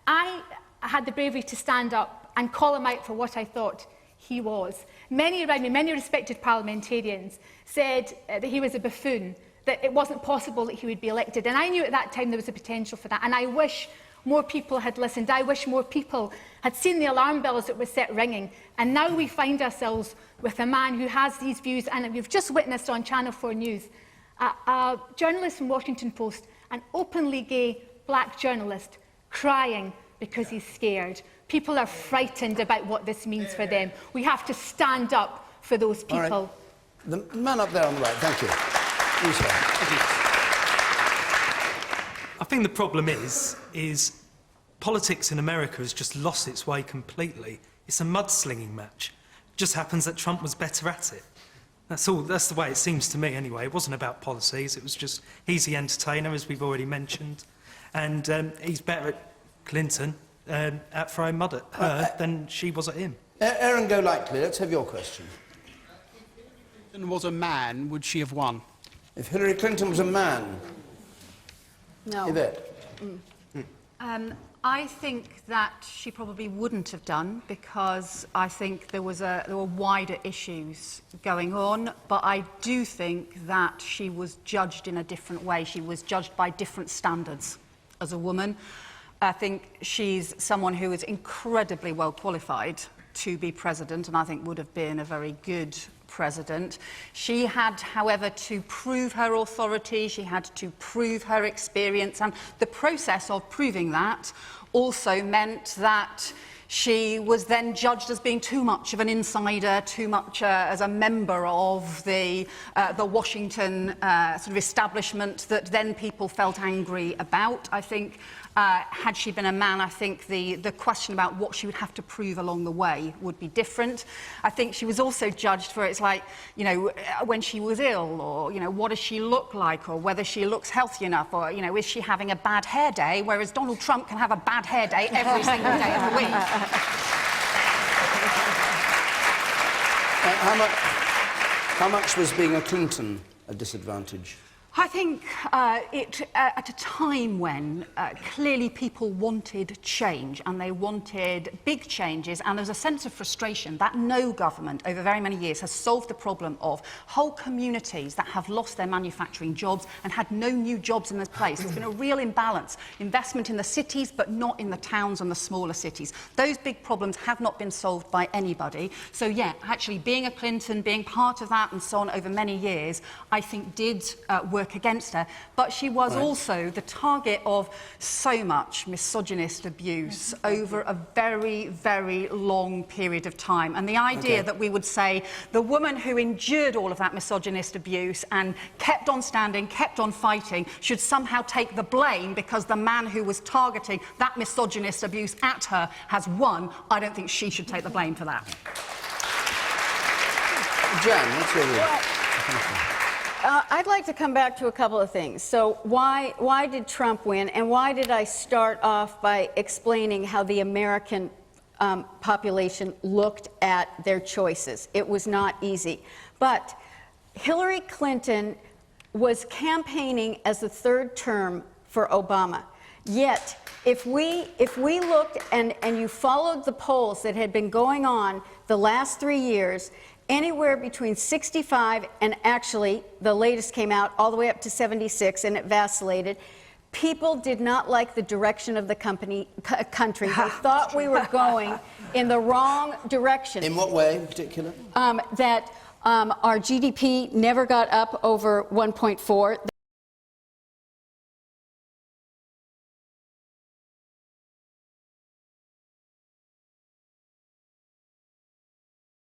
I had the bravery to stand up and call him out for what I thought he was. Many around me, many respected parliamentarians, said that he was a buffoon, that it wasn't possible that he would be elected. And I knew at that time there was a potential for that. And I wish more people had listened. I wish more people had seen the alarm bells that were set ringing. And now we find ourselves with a man who has these views, and we've just witnessed on Channel 4 News, a journalist from Washington Post, an openly gay black journalist, crying because he's scared. People are frightened about what this means for them. We have to stand up for those people.
All right. The man up there on the right, thank you. You, sir.
I think the problem is politics in America has just lost its way completely. It's a mudslinging match. It just happens that Trump was better at it. That's all. That's the way it seems to me, anyway. It wasn't about policies. It was just he's the entertainer, as we've already mentioned, and he's better at Clinton at throwing mud at her than she was at him.
Aaron Golightly, let's have your question.
If Clinton was a man, would she have won?
If Hillary Clinton was a man?
No.
Yvette?
I think that she probably wouldn't have done, because I think there were wider issues going on, but I do think that she was judged in a different way. She was judged by different standards as a woman. I think she's someone who is incredibly well qualified to be president, and I think would have been a very good president. She had, however, to prove her authority, she had to prove her experience, and the process of proving that also meant that she was then judged as being too much of an insider, too much as a member of the Washington sort of establishment that then people felt angry about. I think had she been a man, I think the question about what she would have to prove along the way would be different. I think she was also judged for, it's like, you know, when she was ill, or, you know, what does she look like, or whether she looks healthy enough, or, you know, is she having a bad hair day, whereas Donald Trump can have a bad hair day every single day of the week.
How much was being a Clinton a disadvantage?
I think at a time when clearly people wanted change and they wanted big changes, and there's a sense of frustration that no government over very many years has solved the problem of whole communities that have lost their manufacturing jobs and had no new jobs in their place. There's been a real imbalance. Investment in the cities, but not in the towns and the smaller cities. Those big problems have not been solved by anybody. So yeah, actually being a Clinton, being part of that and so on over many years, I think did work against her, but she was also the target of so much misogynist abuse over a very, very long period of time. And the idea that we would say the woman who endured all of that misogynist abuse and kept on standing, kept on fighting, should somehow take the blame because the man who was targeting that misogynist abuse at her has won, I don't think she should take the blame for that.
Jen, what's your view?
I'd like to come back to a couple of things. So why did Trump win, and why did I start off by explaining how the American population looked at their choices? It was not easy. But Hillary Clinton was campaigning as the third term for Obama. Yet, if we looked and you followed the polls that had been going on the last 3 years, anywhere between 65 and actually the latest came out all the way up to 76, and it vacillated. People did not like the direction of the country. They thought we were going in the wrong direction.
In what way in particular?
That our GDP never got up over 1.4.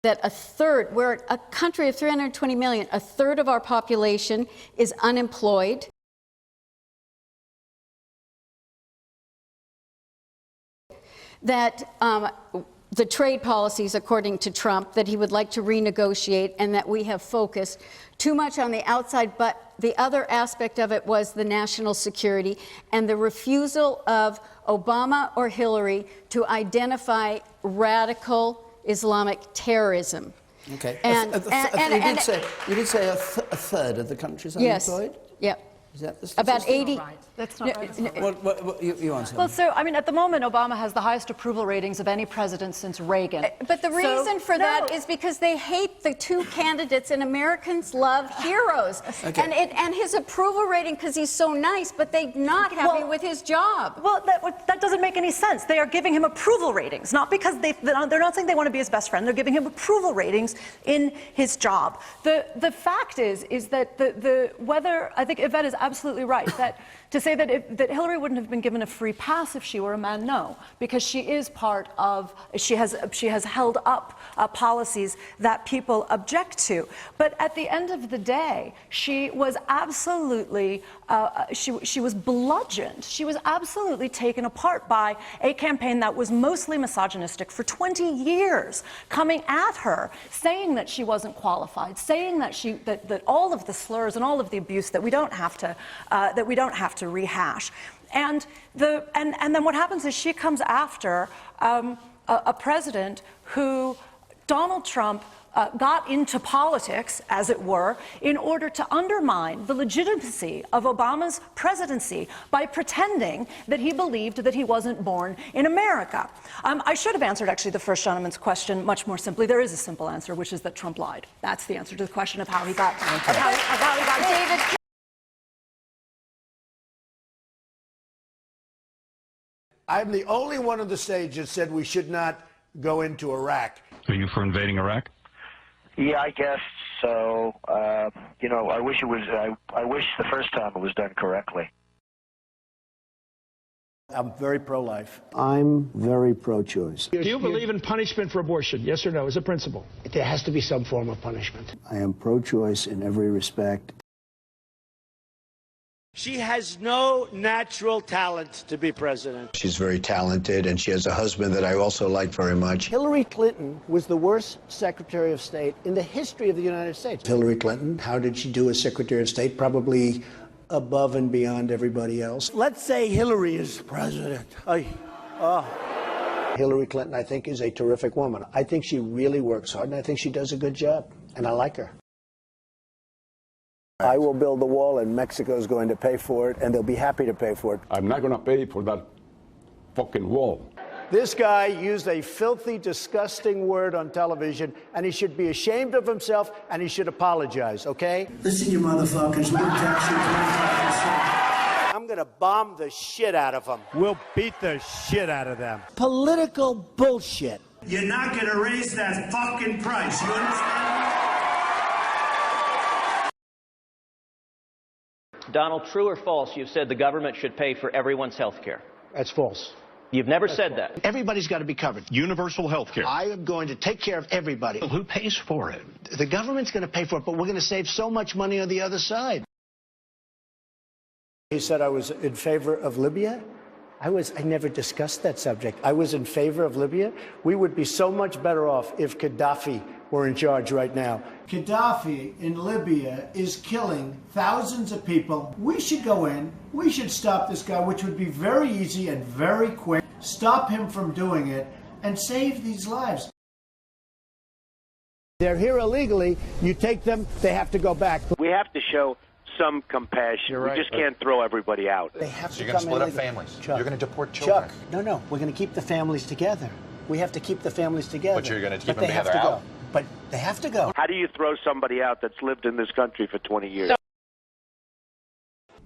That a third, we're a country of 320 million, a third of our population is unemployed. That the trade policies, according to Trump, that he would like to renegotiate, and that we have focused too much on the outside, but the other aspect of it was the national security and the refusal of Obama or Hillary to identify radical Islamic terrorism.
Okay.
And
You did say a third of the country is unemployed?
Yes. Yep.
Is that the
About
statistic?
80.
That's not right.
What you answer?
Well, so, I mean, at the moment, Obama has the highest approval ratings of any president since Reagan.
But the reason for that is because they hate the two candidates, and Americans love heroes.
Okay.
And
his approval rating, because he's so nice, but they're not happy with his job.
Well, that doesn't make any sense. They are giving him approval ratings, not because they're not saying they want to be his best friend. They're giving him approval ratings in his job. The fact is that whether, I think Yvette is absolutely right, that to say that Hillary wouldn't have been given a free pass if she were a man, no, because she is part of, she has held up policies that people object to. But at the end of the day, she was absolutely, she was bludgeoned. She was absolutely taken apart by a campaign that was mostly misogynistic for 20 years, coming at her, saying that she wasn't qualified, saying that that all of the slurs and all of the abuse that we don't have to rehash. And then what happens is she comes after a president who Donald Trump got into politics, as it were, in order to undermine the legitimacy of Obama's presidency by pretending that he believed that he wasn't born in America. I should have answered, actually, the first gentleman's question much more simply. There is a simple answer, which is that Trump lied. That's the answer to the question of how he got, David.
I'm the only one on the stage that said we should not go into Iraq.
Are you for invading Iraq?
Yeah, I guess so. You know, I wish it was. I wish the first time it was done correctly.
I'm very pro-life.
I'm very pro-choice.
Do you believe in punishment for abortion? Yes or no, as a principle? There has to be some form of punishment.
I am pro-choice in every respect.
She has no natural talent to be president.
She's very talented, and she has a husband that I also like very much.
Hillary Clinton was the worst Secretary of State in the history of the United States.
Hillary Clinton, how did she do as Secretary of State? Probably above and beyond everybody else.
Let's say Hillary is president.
Hillary Clinton, I think, is a terrific woman. I think she really works hard, and I think she does a good job, and I like her. I will build the wall, and Mexico's going to pay for it, and they'll be happy to pay for it.
I'm not going to pay for that fucking wall.
This guy used a filthy, disgusting word on television, and he should be ashamed of himself, and he should apologize, okay? Listen, you motherfuckers, we're I'm going to bomb the shit out of them.
We'll beat the shit out of them.
Political bullshit.
You're not going to raise that fucking price, you understand?
Donald, true or false, you've said the government should pay for everyone's health care?
That's false.
You've never said that.
Everybody's got to be covered.
Universal health care.
I am going to take care of everybody.
Who pays for it?
The government's going to pay for it, but we're going to save so much money on the other side. He said I was in favor of Libya. I never discussed that subject. I was in favor of Libya. We would be so much better off if Gaddafi were in charge right now. Gaddafi in Libya is killing thousands of people. We should go in. We should stop this guy, which would be very easy and very quick. Stop him from doing it and save these lives. They're here illegally. You take them, they have to go back.
We have to show some compassion.
You're right.
We just can't throw everybody out.
They have
So
to
you're going to
come
split up
illegally.
families.
Chuck,
You're going to deport children.
Chuck, no, we're going to keep the families together. We have to keep the families together.
But you're going to keep
But
them
they have
together
to
out.
go. But they have to go.
How do you throw somebody out that's lived in this country for 20 years?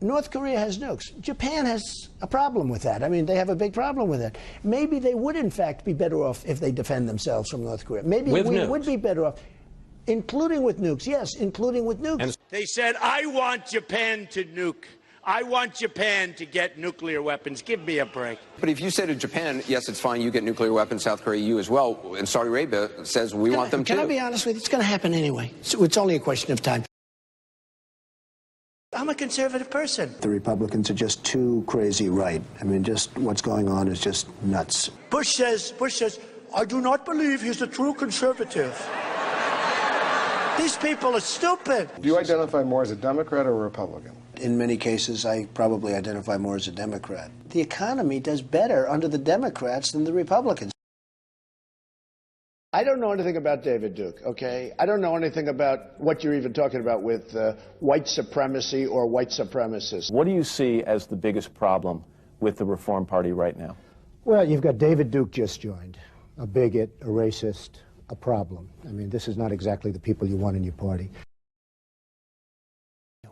North Korea has nukes. Japan has a problem with that. I mean, they have a big problem with it. Maybe they would, in fact, be better off if they defend themselves from North Korea. Maybe we would be better off, including with nukes. Yes, including with nukes.
They said, I want Japan to nuke. I want Japan to get nuclear weapons. Give me a break.
But if you say to Japan, yes, it's fine, you get nuclear weapons, South Korea, you as well, and Saudi Arabia says we want them too.
Can I be honest with you? It's going to happen anyway. So it's only a question of time. I'm a conservative person. The Republicans are just too crazy right. I mean, just what's going on is just nuts. Bush says, I do not believe he's a true conservative. These people are stupid.
Do you identify more as a Democrat or a Republican?
In many cases, I probably identify more as a Democrat. The economy does better under the Democrats than the Republicans. I don't know anything about David Duke, okay? I don't know anything about what you're even talking about with white supremacy or white supremacists.
What do you see as the biggest problem with the Reform Party right now?
Well, you've got David Duke just joined, a bigot, a racist, a problem. I mean, this is not exactly the people you want in your party.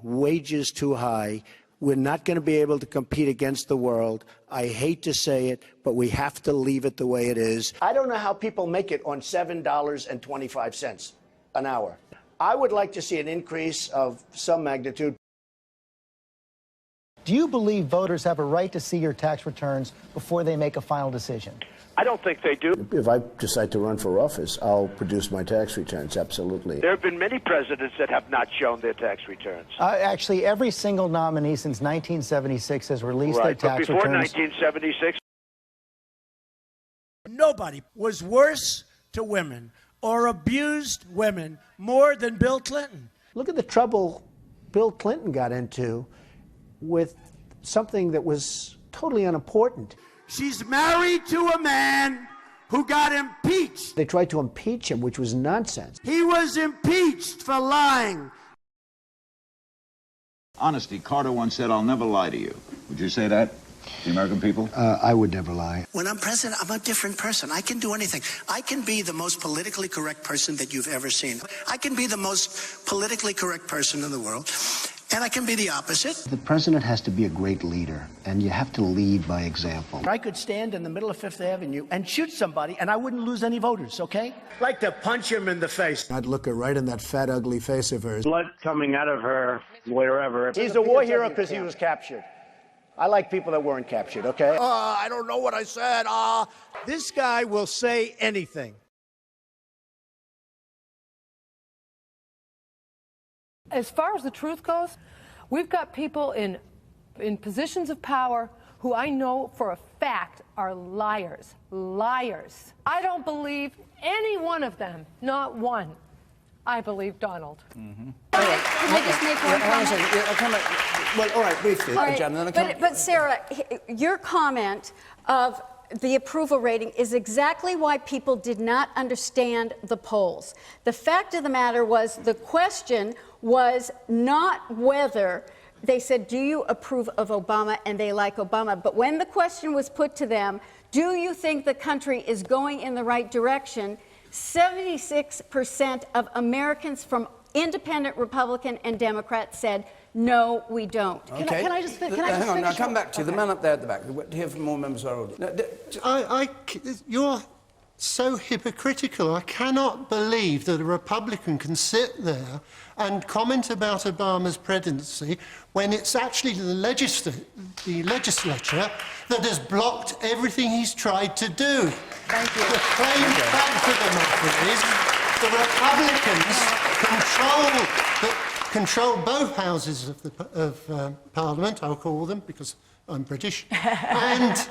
Wages too high. We're not going to be able to compete against the world. I hate to say it, but we have to leave it the way it is. I don't know how people make it on $7.25 an hour. I would like to see an increase of some magnitude.
Do you believe voters have a right to see your tax returns before they make a final decision?
I don't think they do.
If I decide to run for office, I'll produce my tax returns, absolutely.
There have been many presidents that have not shown their tax returns.
Actually, every single nominee since 1976 has released their tax
but before
returns.
1976...
Nobody was worse to women or abused women more than Bill Clinton. Look at the trouble Bill Clinton got into with something that was totally unimportant.
She's married to a man who got impeached.
They tried to impeach him, which was nonsense.
He was impeached for lying.
Honesty. Carter once said, I'll never lie to you. Would you say that, the American people?
I would never lie.
When I'm president, I'm a different person. I can do anything. I can be the most politically correct person that you've ever seen. I can be the most politically correct person in the world. And I can be the opposite.
The president has to be a great leader, and you have to lead by example. I could stand in the middle of Fifth Avenue and shoot somebody, and I wouldn't lose any voters, okay?
Like to punch him in the face.
I'd look her right in that fat, ugly face of hers.
Blood coming out of her, wherever.
He's a war hero because he was captured. I like people that weren't captured, okay?
I don't know what I said.
This guy will say anything.
As far as the truth goes, we've got people in positions of power who I know for a fact are liars. Liars. I don't believe any one of them, not one. I believe Donald.
Can I just make one comment?
Well, all right, briefly,
All right,
Jen, and then
but Sarah, your comment of the approval rating is exactly why people did not understand the polls. The fact of the matter was the question was not whether they said, do you approve of Obama, and they like Obama. But when the question was put to them, do you think the country is going in the right direction, 76% of Americans from independent Republican and Democrat said, no, we don't.
Okay.
Can I just finish?
Hang on, I'll come back to you. The man up there at the back. We'll hear from more members of our audience.
You're so hypocritical. I cannot believe that a Republican can sit there and comment about Obama's presidency when it's actually the legislature that has blocked everything he's tried to do.
Thank you.
The plain fact of the matter is the Republicans control both houses of Parliament, I'll call them because I'm British, and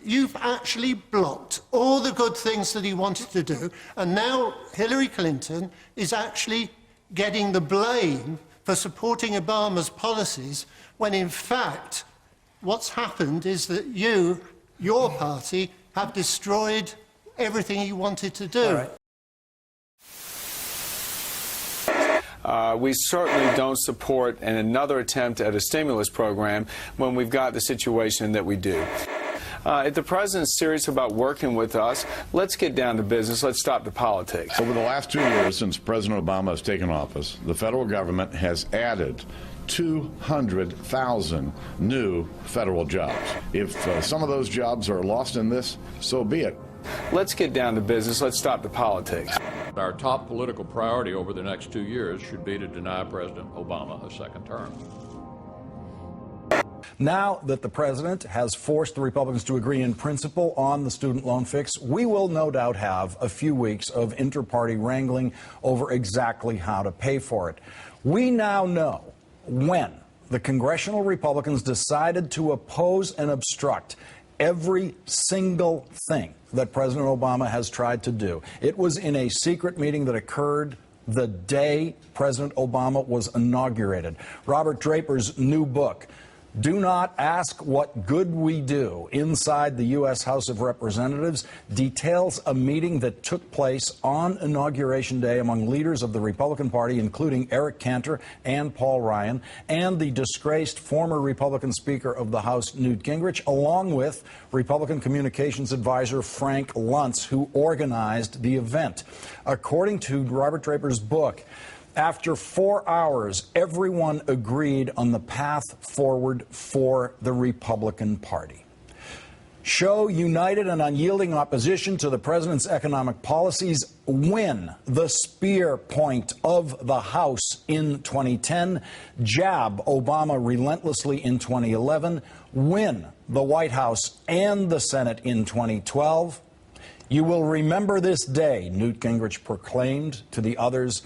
you've actually blocked all the good things that he wanted to do, and now Hillary Clinton is actually getting the blame for supporting Obama's policies, when in fact what's happened is that your party, have destroyed everything he wanted to do.
All right.
We certainly don't support another attempt at a stimulus program when we've got the situation that we do. If the president's serious about working with us, let's get down to business. Let's stop the politics.
Over the last 2 years since President Obama has taken office, the federal government has added 200,000 new federal jobs. If some of those jobs are lost in this, so be it.
Let's get down to business. Let's stop the politics.
Our top political priority over the next 2 years should be to deny President Obama a second term.
Now that the president has forced the Republicans to agree in principle on the student loan fix, we will no doubt have a few weeks of inter-party wrangling over exactly how to pay for it. We now know when the congressional Republicans decided to oppose and obstruct every single thing that President Obama has tried to do. It was in a secret meeting that occurred the day President Obama was inaugurated. Robert Draper's new book, Do Not Ask What Good We Do, inside the U.S. House of Representatives, details a meeting that took place on Inauguration Day among leaders of the Republican Party, including Eric Cantor and Paul Ryan, and the disgraced former Republican Speaker of the House, Newt Gingrich, along with Republican Communications Advisor Frank Luntz, who organized the event. According to Robert Draper's book, after 4 hours, everyone agreed on the path forward for the Republican Party. Show united and unyielding opposition to the president's economic policies, win the spear point of the House in 2010, jab Obama relentlessly in 2011, win the White House and the Senate in 2012. You will remember this day, Newt Gingrich proclaimed to the others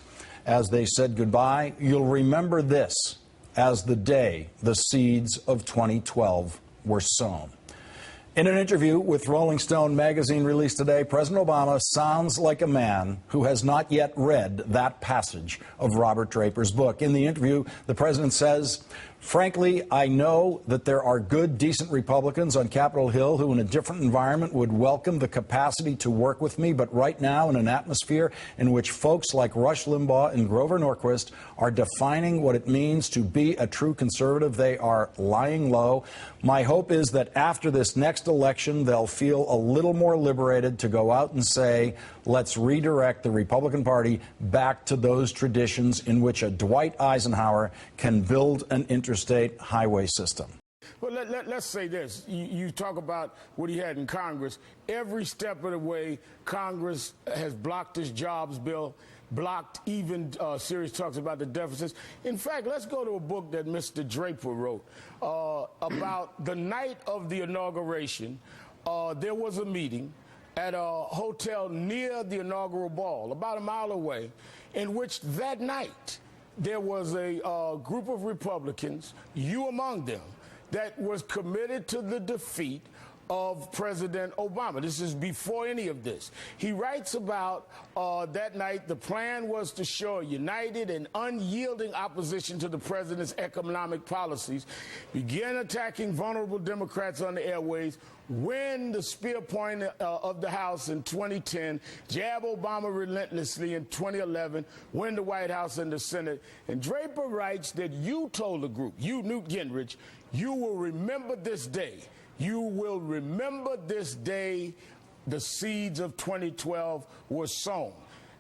as they said goodbye. You'll remember this as the day the seeds of 2012 were sown. In an interview with Rolling Stone magazine released today, President Obama sounds like a man who has not yet read that passage of Robert Draper's book. In the interview, the president says, "Frankly, I know that there are good, decent Republicans on Capitol Hill who in a different environment would welcome the capacity to work with me, but right now in an atmosphere in which folks like Rush Limbaugh and Grover Norquist are defining what it means to be a true conservative, they are lying low. My hope is that after this next election, they'll feel a little more liberated to go out and say, let's redirect the Republican Party back to those traditions in which a Dwight Eisenhower can build an interstate highway system."
Well, let's say this. You talk about what he had in Congress. Every step of the way, Congress has blocked this jobs bill, blocked even serious talks about the deficits. In fact, let's go to a book that Mr. Draper wrote about the night of the inauguration. There was a meeting at a hotel near the inaugural ball, about a mile away, in which that night there was a group of Republicans, you among them, that was committed to the defeat of President Obama. This is before any of this. He writes about that night, the plan was to show a united and unyielding opposition to the president's economic policies, begin attacking vulnerable Democrats on the airways, win the spear point of the House in 2010, jab Obama relentlessly in 2011, win the White House and the Senate. And Draper writes that you told the group, you, Newt Gingrich, you will remember this day. You will remember this day the seeds of 2012 were sown.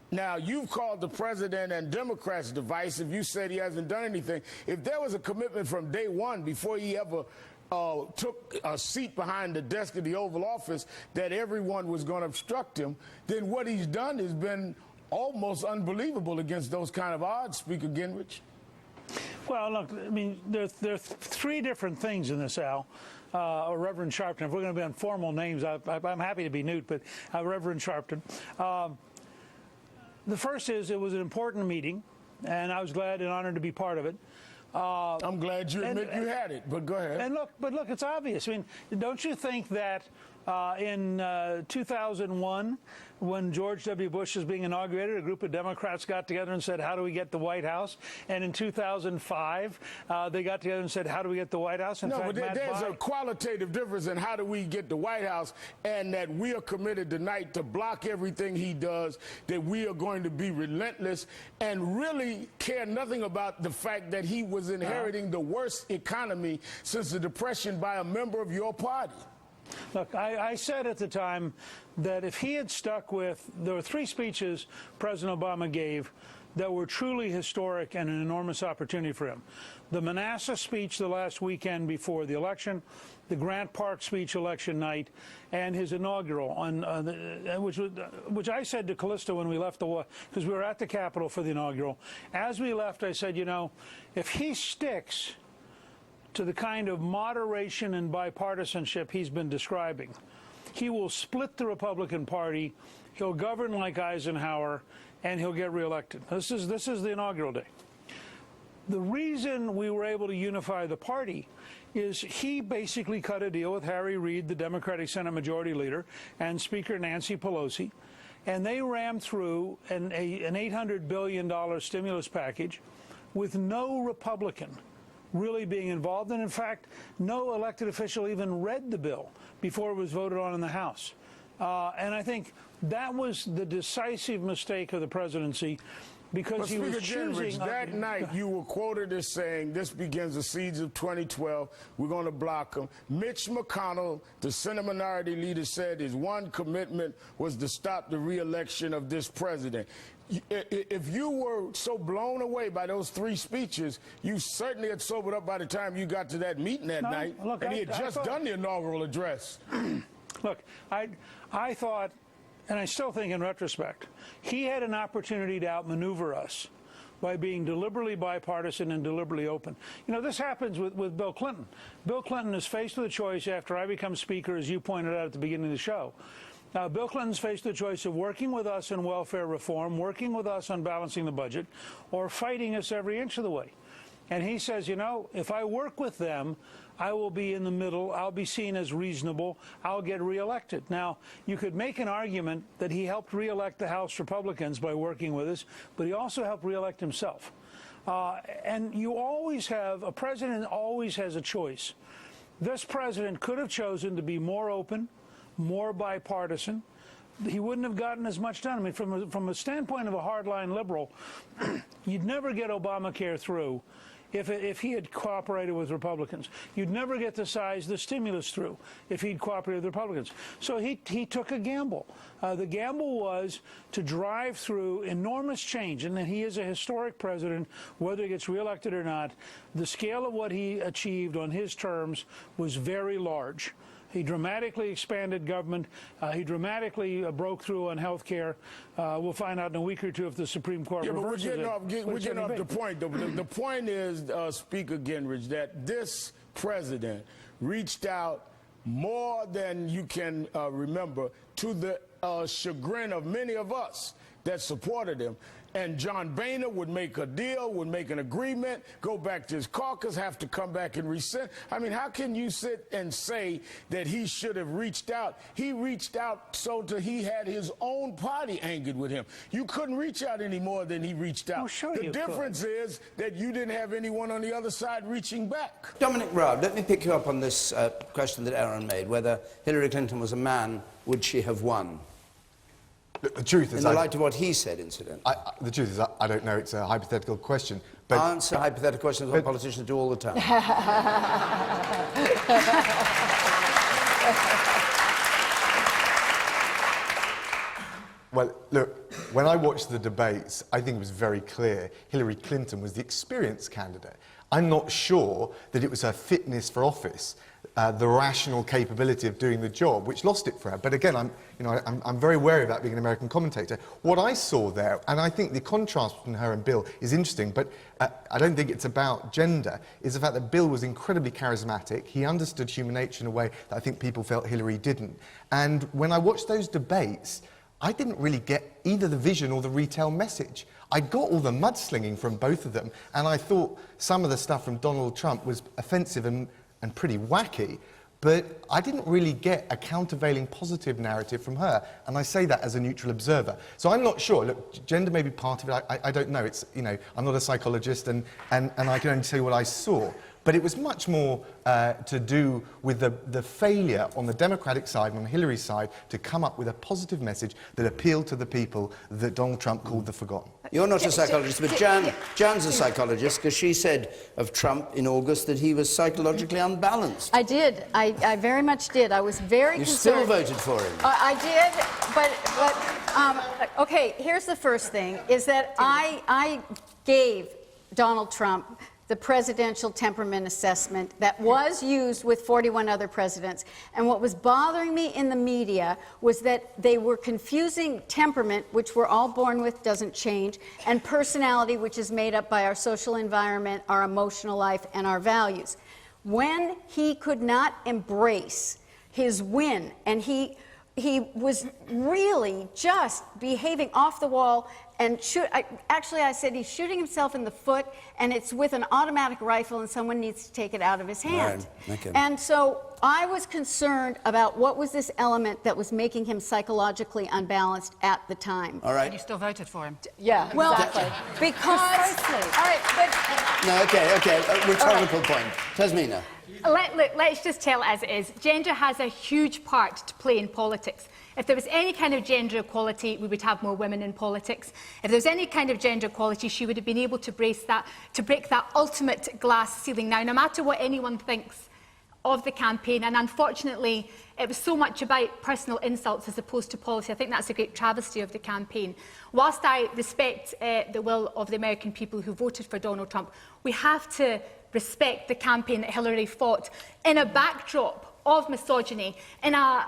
Now, you've called the president and Democrats divisive. You said he hasn't done anything. If there was a commitment from day one, before he ever took a seat behind the desk of the Oval Office, that everyone was going to obstruct him, then what he's done has been almost unbelievable against those kind of odds, Speaker Gingrich.
Well, look, I mean, there's three different things in this, Al. Or Reverend Sharpton. If we're going to be on formal names, I'm happy to be Newt, but Reverend Sharpton. The first is it was an important meeting, and I was glad and honored to be part of it.
I'm glad you admit you had it, but go ahead.
And look, it's obvious. I mean, don't you think that in 2001, when George W. Bush was being inaugurated, a group of Democrats got together and said, how do we get the White House? And in 2005, they got together and said, how do we get the White House? In fact,
but there's a qualitative difference in how do we get the White House, and that we are committed tonight to block everything he does, that we are going to be relentless and really care nothing about the fact that he was inheriting the worst economy since the Depression by a member of your party.
Look, I said at the time that if he had stuck with, there were three speeches President Obama gave that were truly historic and an enormous opportunity for him. The Manassas speech the last weekend before the election, the Grant Park speech election night, and his inaugural, which I said to Callisto when we left because we were at the Capitol for the inaugural. As we left, I said, you know, if he sticks to the kind of moderation and bipartisanship he's been describing, he will split the Republican Party, he'll govern like Eisenhower, and he'll get reelected. This is the inaugural day. The reason we were able to unify the party is he basically cut a deal with Harry Reid, the Democratic Senate Majority Leader, and Speaker Nancy Pelosi, and they rammed through an $800 billion stimulus package with no Republican really being involved. And in fact, no elected official even read the bill before it was voted on in the House. And I think that was the decisive mistake of the presidency, because he was choosing.
That night, you were quoted as saying, this begins the seeds of 2012. We're going to block them. Mitch McConnell, the Senate Minority Leader, said his one commitment was to stop the re-election of this president. If you were so blown away by those three speeches, you certainly had sobered up by the time you got to that meeting that night.
Look,
and he had just done the inaugural address.
Look, I thought, and I still think in retrospect, he had an opportunity to outmaneuver us by being deliberately bipartisan and deliberately open. You know, this happens with Bill Clinton. Bill Clinton is faced with a choice after I become Speaker, as you pointed out at the beginning of the show. Bill Clinton's faced the choice of working with us in welfare reform, working with us on balancing the budget, or fighting us every inch of the way. And he says, you know, if I work with them, I will be in the middle. I'll be seen as reasonable. I'll get reelected. Now, you could make an argument that he helped reelect the House Republicans by working with us, but he also helped reelect himself. And you always have, a president always has a choice. This president could have chosen to be more open, more bipartisan. He wouldn't have gotten as much done. I mean, from a standpoint of a hardline liberal, you'd never get Obamacare through if he had cooperated with Republicans. You'd never get the stimulus through if he'd cooperated with Republicans. So he took a gamble. The gamble was to drive through enormous change, and that he is a historic president, whether he gets reelected or not. The scale of what he achieved on his terms was very large. He dramatically expanded government. He dramatically broke through on health care. We'll find out in a week or two if the Supreme Court reverses it.
We're getting off the point. The point is, Speaker Gingrich, that this president reached out more than you can remember to the chagrin of many of us that supported him. and John Boehner would make a deal, would make an agreement, go back to his caucus, have to come back and rescind. I mean, how can you sit and say that he should have reached out? He reached out so that he had his own party angered with him. You couldn't reach out any more than he reached out.
Oh, sure
the difference is that you didn't have anyone on the other side reaching back.
Dominic Raab, let me pick you up on this question that Aaron made, whether Hillary Clinton was a man, would she have won?
The truth is...
In the light of what he said, incidentally.
The truth is, I don't know, it's a hypothetical question. But
answer hypothetical questions what politicians do all the time.
Well, look, when I watched the debates, I think it was very clear Hillary Clinton was the experienced candidate. I'm not sure that it was her fitness for office, the rational capability of doing the job, which lost it for her. But again, I'm very wary about being an American commentator. What I saw there, and I think the contrast between her and Bill is interesting, but I don't think it's about gender, is the fact that Bill was incredibly charismatic. He understood human nature in a way that I think people felt Hillary didn't. And when I watched those debates, I didn't really get either the vision or the retail message. I got all the mudslinging from both of them, and I thought some of the stuff from Donald Trump was offensive and pretty wacky, but I didn't really get a countervailing positive narrative from her, and I say that as a neutral observer. So I'm not sure. Look, gender may be part of it. I don't know. It's, you know, I'm not a psychologist, and I can only tell you what I saw. But it was much more to do with the failure on the Democratic side and on Hillary's side to come up with a positive message that appealed to the people that Donald Trump called the forgotten.
You're not a psychologist, but Jan's a psychologist, because she said of Trump in August that he was psychologically unbalanced.
I did. I very much did. I was very concerned.
You still voted for him.
I did, but okay, here's the first thing, is that I gave Donald Trump the presidential temperament assessment that was used with 41 other presidents. And what was bothering me in the media was that they were confusing temperament, which we're all born with, doesn't change, and personality, which is made up by our social environment, our emotional life, and our values. When he could not embrace his win, and he was really just behaving off the wall, and actually I said he's shooting himself in the foot, and it's with an automatic rifle, and someone needs to take it out of his hand.
Right. Okay.
And so I was concerned about what was this element that was making him psychologically unbalanced at the time.
All right.
And you still voted for him.
Yeah, well,
exactly.
Because... All right, but...
No, okay, rhetorical point. Tasmina.
Let's just tell it as it is. Gender has a huge part to play in politics. If there was any kind of gender equality, we would have more women in politics. If there was any kind of gender equality, she would have been able to break that ultimate glass ceiling. Now, no matter what anyone thinks of the campaign, and unfortunately, it was so much about personal insults as opposed to policy. I think that's a great travesty of the campaign. Whilst I respect the will of the American people who voted for Donald Trump, we have to respect the campaign that Hillary fought in a backdrop of misogyny, in a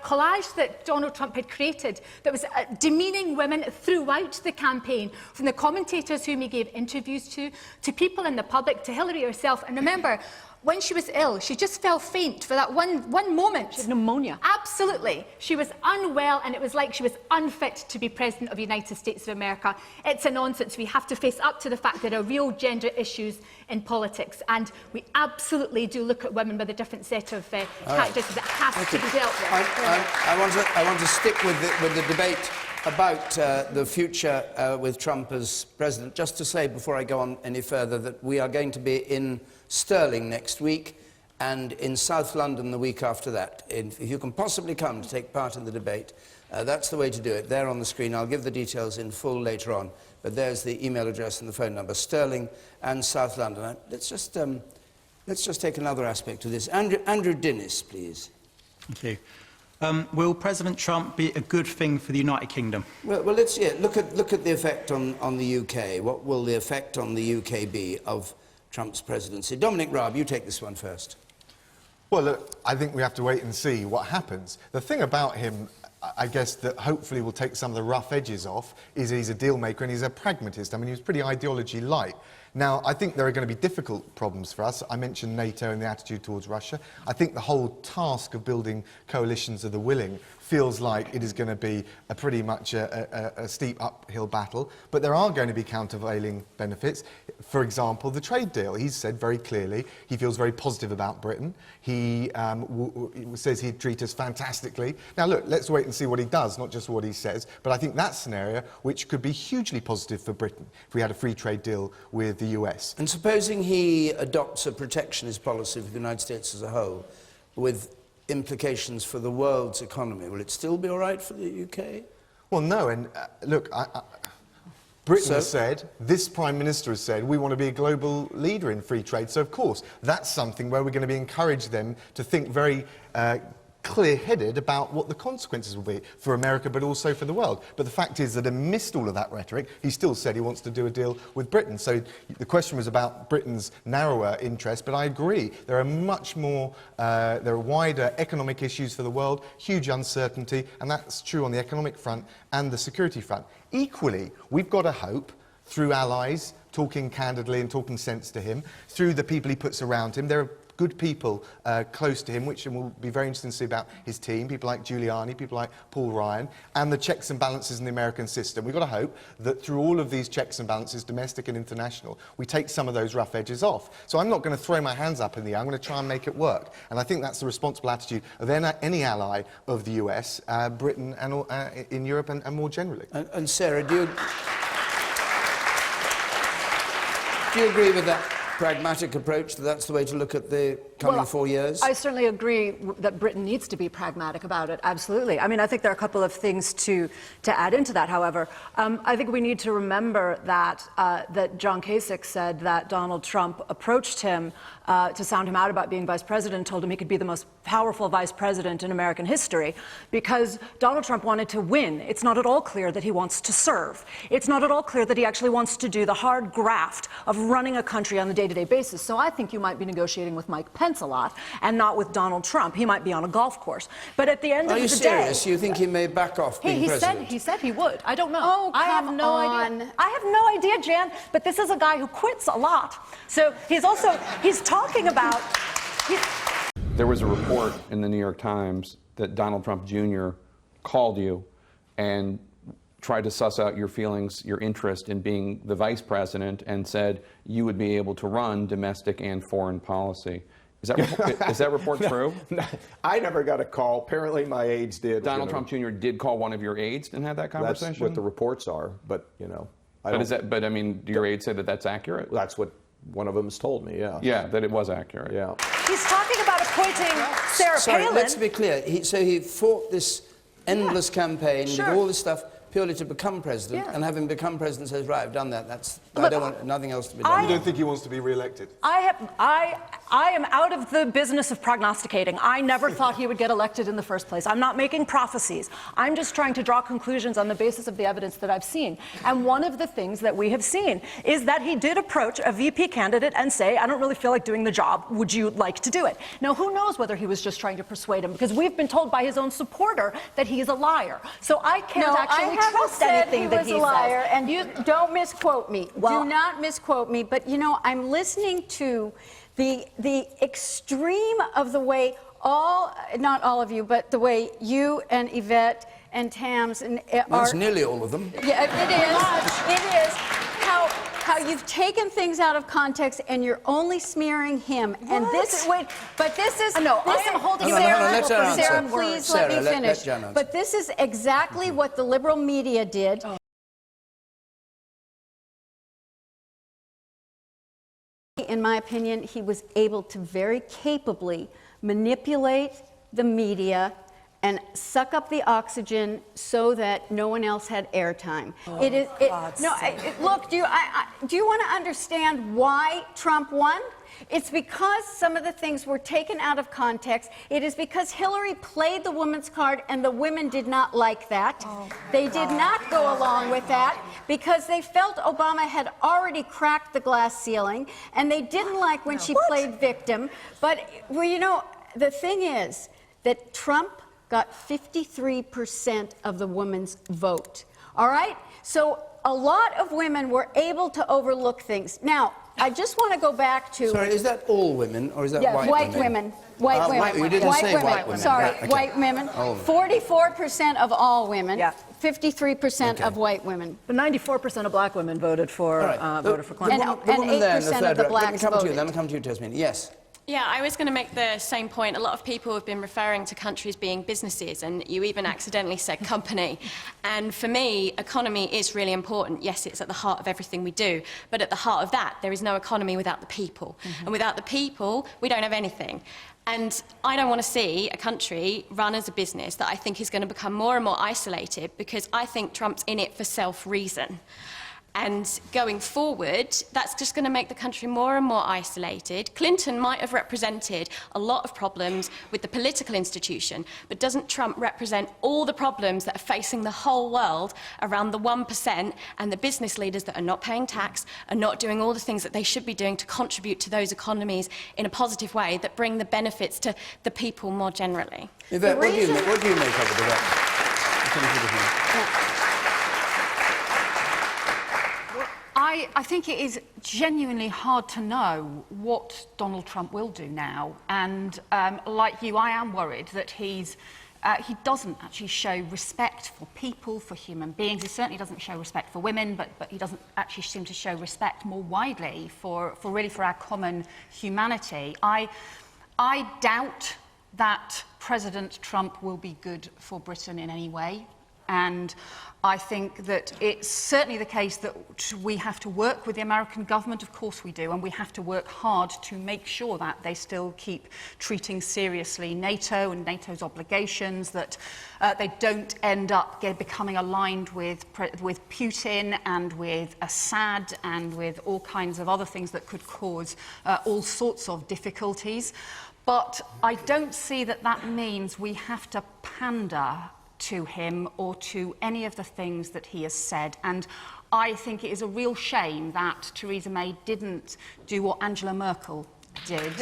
collage that Donald Trump had created that was demeaning women throughout the campaign, from the commentators whom he gave interviews to people in the public, to Hillary herself. And remember, when she was ill, she just fell faint for that one moment. She had pneumonia. Absolutely. She was unwell, and it was like she was unfit to be President of the United States of America. It's a nonsense. We have to face up to the fact that there are real gender issues in politics, and we absolutely do look at women with a different set of characteristics that has to be dealt with.
I want to stick with the debate about the future with Trump as president. Just to say, before I go on any further, that we are going to be in Stirling next week and in South London the week after that. If you can possibly come to take part in the debate, that's the way to do it. There on the screen. I'll give the details in full later on, but there's the email address and the phone number. Stirling and South London. Let's just take another aspect of this. Andrew Dinnis, please.
Thank you. Will President Trump be a good thing for the United Kingdom?
Well, let's see it. Look at the effect on the UK. What will the effect on the UK be of Trump's presidency? Dominic Raab, you take this one first.
Well, look, I think we have to wait and see what happens. The thing about him, I guess, that hopefully will take some of the rough edges off is he's a deal maker and he's a pragmatist. I mean, he was pretty ideology light. Now, I think there are going to be difficult problems for us. I mentioned NATO and the attitude towards Russia. I think the whole task of building coalitions of the willing feels like it is going to be pretty much a steep uphill battle, but there are going to be countervailing benefits. For example, the trade deal. He's said very clearly he feels very positive about Britain. He says he'd treat us fantastically. Now look, let's wait and see what he does, not just what he says, but I think that's an area which could be hugely positive for Britain if we had a free trade deal with the US.
And supposing he adopts a protectionist policy for the United States as a whole, with implications for the world's economy, will it still be all right for the UK?
Well, no, and look, Britain has said, this Prime Minister has said, we want to be a global leader in free trade. So, of course, that's something where we're going to encourage them to think very clear-headed about what the consequences will be for America, but also for the world. But the fact is that amidst all of that rhetoric, he still said he wants to do a deal with Britain. So the question was about Britain's narrower interest, but I agree. There are much more, there are wider economic issues for the world, huge uncertainty, and that's true on the economic front and the security front. Equally, we've got to hope, through allies, talking candidly and talking sense to him, through the people he puts around him, there are good people close to him, which will be very interesting to see about his team, people like Giuliani, people like Paul Ryan, and the checks and balances in the American system. We've got to hope that through all of these checks and balances, domestic and international, we take some of those rough edges off. So I'm not going to throw my hands up in the air, I'm going to try and make it work. And I think that's the responsible attitude of any ally of the US, Britain, and in Europe and more generally.
And Sarah, do you agree with that pragmatic approach, that's the way to look at the coming 4 years?
I certainly agree that Britain needs to be pragmatic about it, absolutely. I mean, I think there are a couple of things to add into that, however. I think we need to remember that, that John Kasich said that Donald Trump approached him to sound him out about being vice president, told him he could be the most powerful vice president in American history, because Donald Trump wanted to win. It's not at all clear that he wants to serve. It's not at all clear that he actually wants to do the hard graft of running a country on the day-to-day basis. So I think you might be negotiating with Mike Pence a lot, and not with Donald Trump. He might be on a golf course. But at the end of the day...
Are you serious? You think he may back off being president?
He said he would. I don't know.
Oh,
I have no idea. I have no idea, Jan, but this is a guy who quits a lot. So he's talking about...
There was a report in the New York Times that Donald Trump Jr. called you and tried to suss out your feelings, your interest in being the vice president, and said you would be able to run domestic and foreign policy. Is that report true?
No, I never got a call. Apparently my aides did.
Donald Trump Jr. did call one of your aides and had that conversation?
That's what the reports are, but, you know.
But I mean, do your aides say that that's accurate?
That's what one of them has told me, yeah.
Yeah, that it was accurate.
Yeah.
He's talking about appointing Sarah Palin.
Let's be clear. So he fought this endless campaign, did all this stuff, purely to become president, and having become president says, right, I've done that. I don't want nothing else to be done.
You don't think he wants to be re-elected?
I am out of the business of prognosticating. I never thought he would get elected in the first place. I'm not making prophecies. I'm just trying to draw conclusions on the basis of the evidence that I've seen. And one of the things that we have seen is that he did approach a VP candidate and say, I don't really feel like doing the job. Would you like to do it? Now, who knows whether he was just trying to persuade him, because we've been told by his own supporter that he's a liar. So I can't actually trust anything that he says.
I was a liar, and you don't misquote me.
Well,
do not misquote me. But, you know, I'm listening to the extreme of the way not all of you, but the way you and Yvette and Tams and
That's nearly all of them.
Yeah, it is. How you've taken things out of context and you're only smearing him. What? And this is
no. I am holding
Sarah, please let me finish. But this is exactly what the liberal media did. In my opinion, he was able to very capably manipulate the media and suck up the oxygen so that no one else had airtime. Look, do you want to understand why Trump won? It's because some of the things were taken out of context. It is because Hillary played the woman's card and the women did not like that. They did not go along with that because they felt Obama had already cracked the glass ceiling, and they didn't like when she played victim. But, well, you know, the thing is that Trump got 53% of the women's vote. All right? So a lot of women were able to overlook things. Now, I just want to go back to...
Sorry, is that all women or is that
white women? White women.
You didn't say white women.
Sorry,
Right, okay.
white women. 44% of all women. 53% of white women.
But 94% of black women voted for Clinton.
And 8% of the blacks voted.
Let me come to you, Tasmania. Yes.
Yeah, I was going to make the same point. A lot of people have been referring to countries being businesses, and you even accidentally said company. And for me, economy is really important. Yes, it's at the heart of everything we do, but at the heart of that, there is no economy without the people. And without the people, we don't have anything. And I don't want to see a country run as a business that I think is going to become more and more isolated, because I think Trump's in it for self-reason. And going forward, that's just going to make the country more and more isolated. Clinton might have represented a lot of problems with the political institution, but doesn't Trump represent all the problems that are facing the whole world around the 1% and the business leaders that are not paying tax, are not doing all the things that they should be doing to contribute to those economies in a positive way that bring the benefits to the people more generally?
Yvette, what do you make of it, Yvette?
I think it is genuinely hard to know what Donald Trump will do now. And like you, I am worried that he doesn't actually show respect for people, for human beings. He certainly doesn't show respect for women, but he doesn't actually seem to show respect more widely for our common humanity. I doubt that President Trump will be good for Britain in any way. And I think that it's certainly the case that we have to work with the American government, of course we do, and we have to work hard to make sure that they still keep treating seriously NATO and NATO's obligations, that they don't end up becoming aligned with Putin and with Assad and with all kinds of other things that could cause all sorts of difficulties. But I don't see that means we have to pander to him or to any of the things that he has said. And I think it is a real shame that Theresa May didn't do what Angela Merkel did.
Which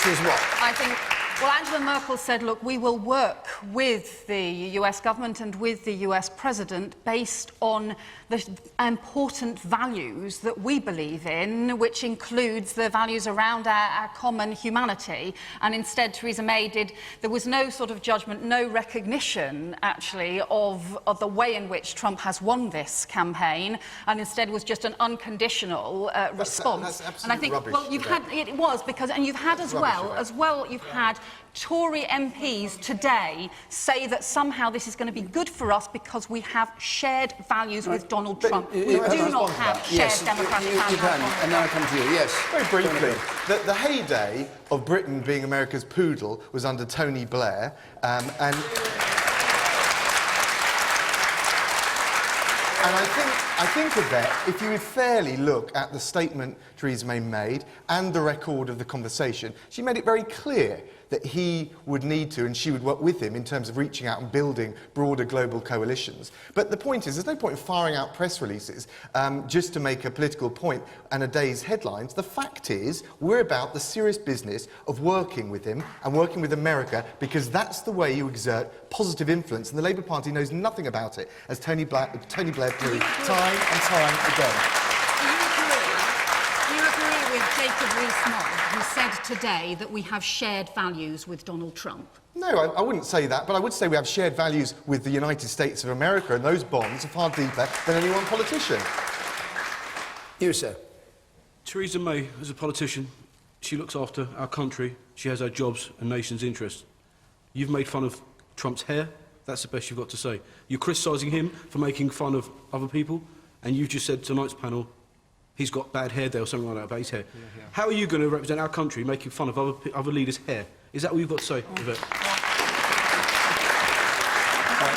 was what?
I think, well, Angela Merkel said, look, we will work with the US government and with the US president based on the important values that we believe in, which includes the values around our common humanity. And instead, Theresa May there was no sort of judgment, no recognition, actually, of the way in which Trump has won this campaign, and instead was just an unconditional response.
That's
and I think,
rubbish,
well, it was, because, and you've had you've had Tory MPs today say that somehow this is going to be good for us because we have shared values with Donald Trump. We do not have shared democratic values.
And now I come to you, yes.
Very briefly, the heyday of Britain being America's poodle was under Tony Blair, and I think of that, if you would fairly look at the statement Theresa May made and the record of the conversation, she made it very clear that he would need to, and she would work with him in terms of reaching out and building broader global coalitions. But the point is, there's no point in firing out press releases just to make a political point and a day's headlines. The fact is, we're about the serious business of working with him and working with America, because that's the way you exert positive influence, and the Labour Party knows nothing about it, as Tony Blair proved time and time again.
Jacob Rees-Mogg, who said today that we have shared values with Donald Trump.
No, I wouldn't say that, but I would say we have shared values with the United States of America, and those bonds are far deeper than any one politician.
You, sir.
Theresa May, as a politician, she looks after our country, she has our jobs and nation's interests. You've made fun of Trump's hair, that's the best you've got to say. You're criticising him for making fun of other people, and you just said tonight's panel, he's got bad hair there or something like that about his hair. Yeah. How are you going to represent our country making fun of other leaders' hair? Is that what you've got to say, Yvette?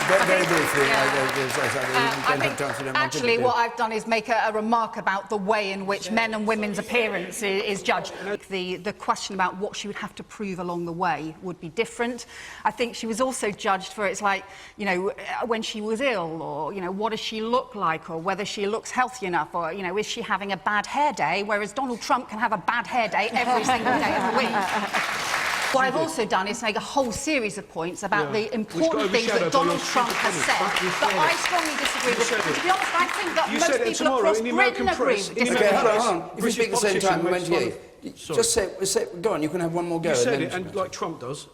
Very briefly,
actually, what I've done is make a remark about the way in which men and women's appearance is judged. The question about what she would have to prove along the way would be different. I think she was also judged for, it's like, you know, when she was ill, or, you know, what does she look like, or whether she looks healthy enough, or, you know, is she having a bad hair day, whereas Donald Trump can have a bad hair day every single day of the week. What I've also done is make a whole series of points about the important things that Donald Trump has said that I strongly disagree with. To be honest, I think that most people across Britain agree with this.
Okay, hold on. If you speak at the same time, we went to you. Just say, go on, you can have one more go.
You said it, and like Trump does,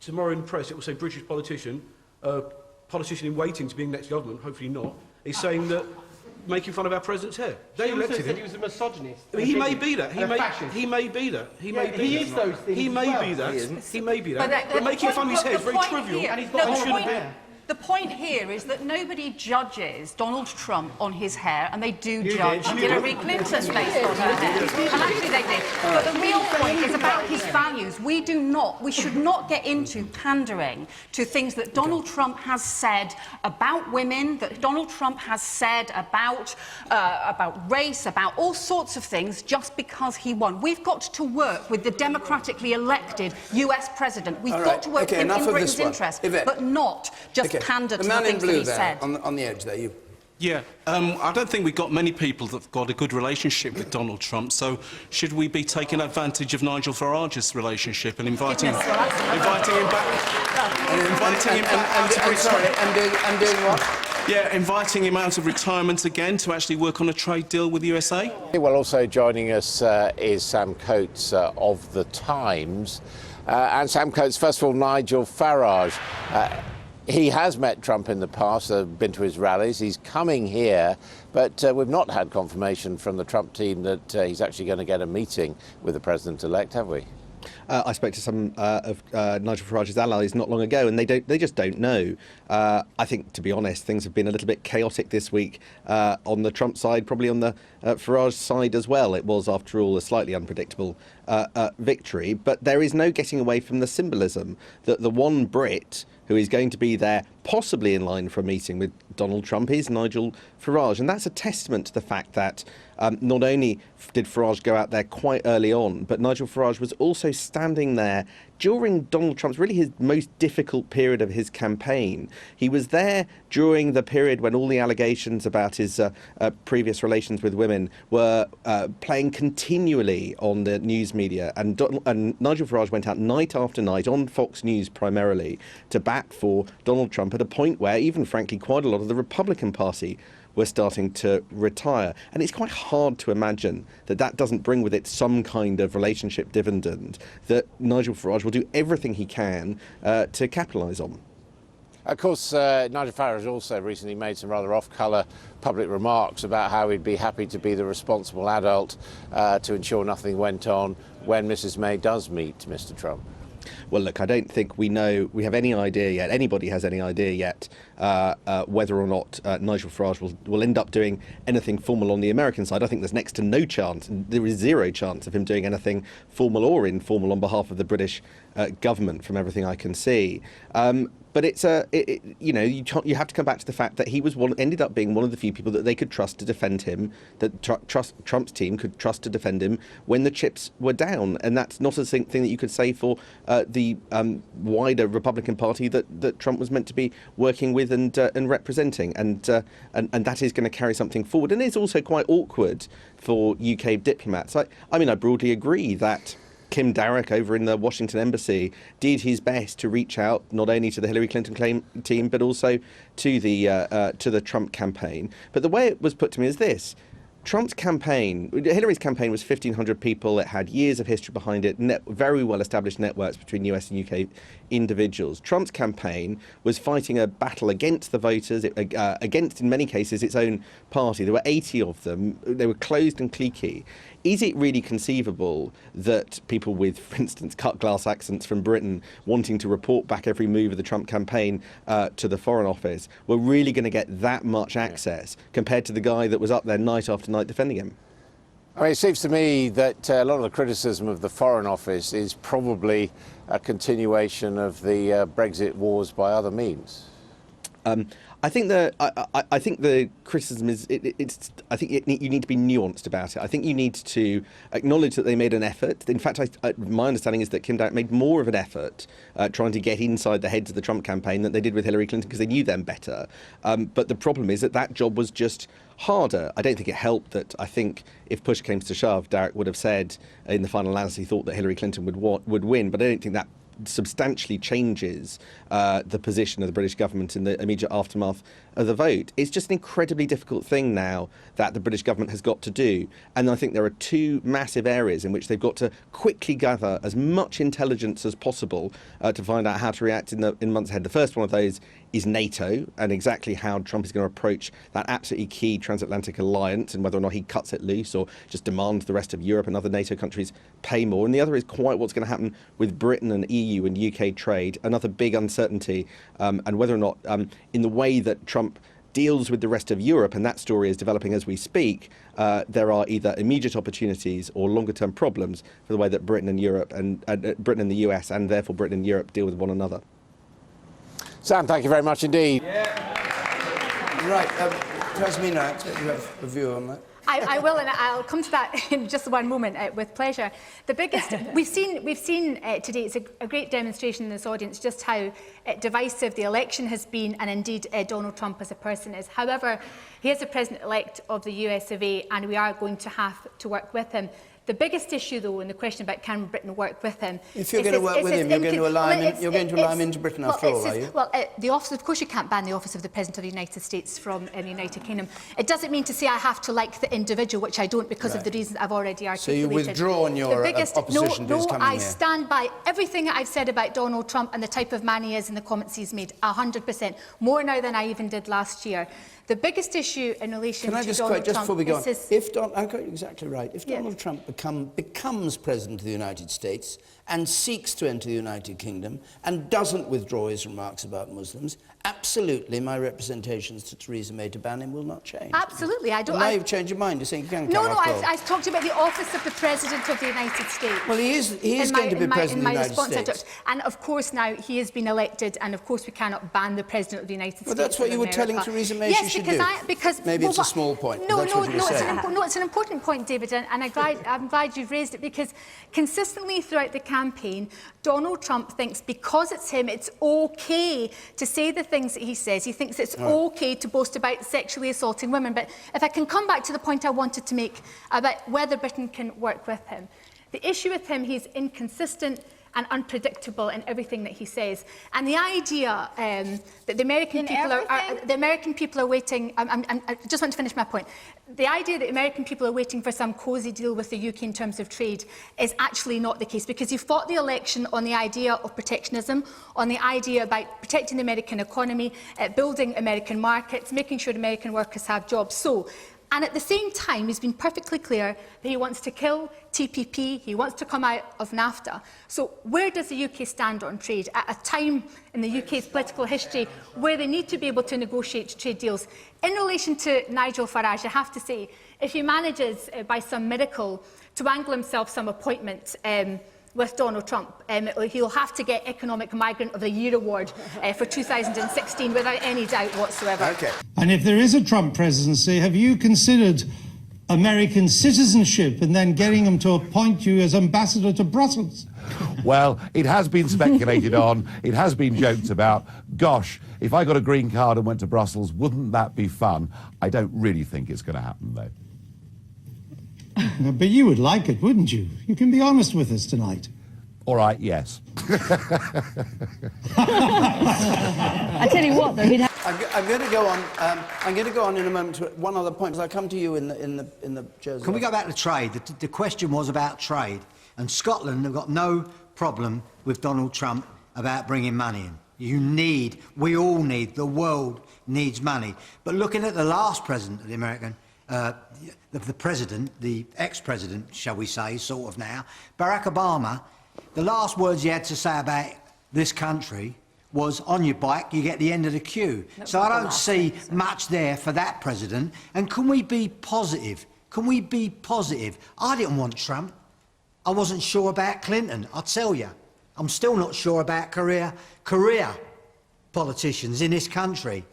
tomorrow in the press it will say British politician, politician in waiting to be in the next government, hopefully not, is saying that making fun of our president's hair. They elected him.
He was a misogynist.
I mean, he may be that. He may be that. He may be that.
He is those things.
He may be that. He may be that. But making fun of his hair is very trivial. And shouldn't be.
The point here is that nobody judges Donald Trump on his hair, and they do judge Hillary Clinton based on her hair. And actually they did. But the real point is about his values. We should not get into pandering to things that Donald Trump has said about women, that Donald Trump has said about race, about all sorts of things, just because he won. We've got to work with the democratically elected US president. We've got to work with him in Britain's interest, but not just pander to the things that he said.
On the edge there, you.
Yeah, I don't think we've got many people that have got a good relationship with Donald Trump, so should we be taking advantage of Nigel Farage's relationship and inviting him back?
And doing what?
Yeah, inviting him out of retirement again to actually work on a trade deal with the USA.
Well, also joining us is Sam Coates of The Times. And Sam Coates, first of all, Nigel Farage. He has met Trump in the past, been to his rallies. He's coming here, but we've not had confirmation from the Trump team that he's actually going to get a meeting with the president-elect, have we?
I spoke to some of Nigel Farage's allies not long ago, and they just don't know. I think, to be honest, things have been a little bit chaotic this week on the Trump side, probably on the Farage side as well. It was, after all, a slightly unpredictable victory, but there is no getting away from the symbolism that the one Brit who is going to be there, possibly in line for a meeting with Donald Trump, is Nigel Farage. And that's a testament to the fact that not only did Farage go out there quite early on, but Nigel Farage was also standing there during Donald Trump's really his most difficult period of his campaign. He was there during the period when all the allegations about his previous relations with women were playing continually on the news media. And Nigel Farage went out night after night on Fox News primarily to bat for Donald Trump at a point where even, frankly, quite a lot of the Republican Party were starting to retire. And it's quite hard to imagine that that doesn't bring with it some kind of relationship dividend that Nigel Farage will do everything he can to capitalise on.
Of course, Nigel Farage also recently made some rather off-colour public remarks about how he'd be happy to be the responsible adult to ensure nothing went on when Mrs May does meet Mr Trump.
Well, look, I don't think we have any idea yet, anybody has any idea yet, whether or not Nigel Farage will end up doing anything formal on the American side. I think there's next to no chance, and there is zero chance of him doing anything formal or informal on behalf of the British government, from everything I can see. But it's you have to come back to the fact that he was ended up being one of the few people that they could trust to defend him, that Trump's team could trust to defend him when the chips were down, and that's not a thing that you could say for the wider Republican Party that Trump was meant to be working with and representing, and that is going to carry something forward, and it's also quite awkward for UK diplomats. I mean, I broadly agree that Kim Darroch over in the Washington embassy did his best to reach out not only to the Hillary Clinton team but also to the Trump campaign. But the way it was put to me is this: Hillary's campaign was 1,500 people. It had years of history behind it, very well-established networks between US and UK individuals. Trump's campaign was fighting a battle against the voters, against, in many cases, its own party. There were 80 of them. They were closed and cliquey. Is it really conceivable that people with, for instance, cut-glass accents from Britain wanting to report back every move of the Trump campaign to the Foreign Office were really going to get that much access compared to the guy that was up there night after night defending him?
I mean, it seems to me that a lot of the criticism of the Foreign Office is probably a continuation of the Brexit wars by other means.
I think the criticism is I think you need to be nuanced about it. I think you need to acknowledge that they made an effort. In fact, my understanding is that Kim Darroch made more of an effort trying to get inside the heads of the Trump campaign than they did with Hillary Clinton because they knew them better. But the problem is that job was just harder. I don't think it helped that I think if push came to shove, Darroch would have said in the final analysis he thought that Hillary Clinton would win, but I don't think that substantially changes the position of the British government in the immediate aftermath of the vote. It's just an incredibly difficult thing now that the British government has got to do. And I think there are two massive areas in which they've got to quickly gather as much intelligence as possible to find out how to react in months ahead. The first one of those is NATO and exactly how Trump is going to approach that absolutely key transatlantic alliance and whether or not he cuts it loose or just demands the rest of Europe and other NATO countries pay more. And the other is quite what's going to happen with Britain and EU and UK trade, another big uncertainty, and whether or not in the way that Trump deals with the rest of Europe, and that story is developing as we speak, there are either immediate opportunities or longer-term problems for the way that Britain and Europe and Britain and the US and therefore Britain and Europe deal with one another.
Sam, thank you very much indeed.
Right, Tasmina, I expect you have a view on that.
I will, and I'll come to that in just one moment with pleasure. The biggest we've seen today. It's a great demonstration in this audience just how divisive the election has been, and indeed Donald Trump as a person is. However, he is the president-elect of the US of A, and we are going to have to work with him. The biggest issue, though, in the question about can Britain work with him...
If you're going to work with him, you're going to allow him into Britain after all, are you?
Well, the office, of course you can't ban the office of the President of the United States from the United Kingdom. It doesn't mean to say I have to like the individual, which I don't because of the reasons I've already articulated.
So you withdraw on your opposition to his coming here?
No, I stand by everything that I've said about Donald Trump and the type of man he is and the comments he's made, 100%. More now than I even did last year. The biggest issue in relation to Donald Trump...
Just before we go on, I got you exactly right. If Donald Trump becomes President of the United States and seeks to enter the United Kingdom and doesn't withdraw his remarks about Muslims, absolutely my representations to Theresa May to ban him will not change.
Absolutely, I don't...
Well, now you've changed your mind. You're saying you can't
No, I've talked about the office of the President of the United States.
Well, he is going to be President of the United States.
And of course now he has been elected, and of course we cannot ban the President of the United States.
Well, that's what you were telling Theresa May she should do.
Because
maybe it's a small point.
No, it's an important point, David, and I'm glad you've raised it, because consistently throughout the campaign, Donald Trump thinks because it's him, it's okay to say the things that he says. He thinks it's okay to boast about sexually assaulting women. But if I can come back to the point I wanted to make about whether Britain can work with him. The issue with him, he's inconsistent and unpredictable in everything that he says. And the idea that the American people are waiting... I just want to finish my point. The idea that American people are waiting for some cosy deal with the UK in terms of trade is actually not the case, because he fought the election on the idea of protectionism, on the idea about protecting the American economy, building American markets, making sure American workers have jobs. And at the same time, he's been perfectly clear that he wants to kill TPP, he wants to come out of NAFTA. So where does the UK stand on trade at a time in the UK's political history where they need to be able to negotiate trade deals? In relation to Nigel Farage, I have to say, if he manages by some miracle to angle himself some appointment with Donald Trump, he'll have to get Economic Migrant of the Year award for 2016 without any doubt whatsoever.
Okay.
And if there is a Trump presidency, have you considered American citizenship and then getting them to appoint you as ambassador to Brussels?
Well, it has been speculated on, it has been joked about. Gosh, if I got a green card and went to Brussels, wouldn't that be fun? I don't really think it's going to happen, though.
But you would like it, wouldn't you? You can be honest with us tonight.
All right, yes.
I tell you what, though,
I'm going to go on. I'm going to go on in a moment to one other point. I'll come to you in the Jersey.
Can we go back to trade? The question was about trade, and Scotland have got no problem with Donald Trump about bringing money in. We all need, the world needs money. But looking at the last president of the American. The ex-president, shall we say, sort of now, Barack Obama, the last words he had to say about this country was, on your bike, you get the end of the queue. So I don't see much there for that president. And can we be positive? Can we be positive? I didn't want Trump. I wasn't sure about Clinton, I'll tell you. I'm still not sure about career politicians in this country.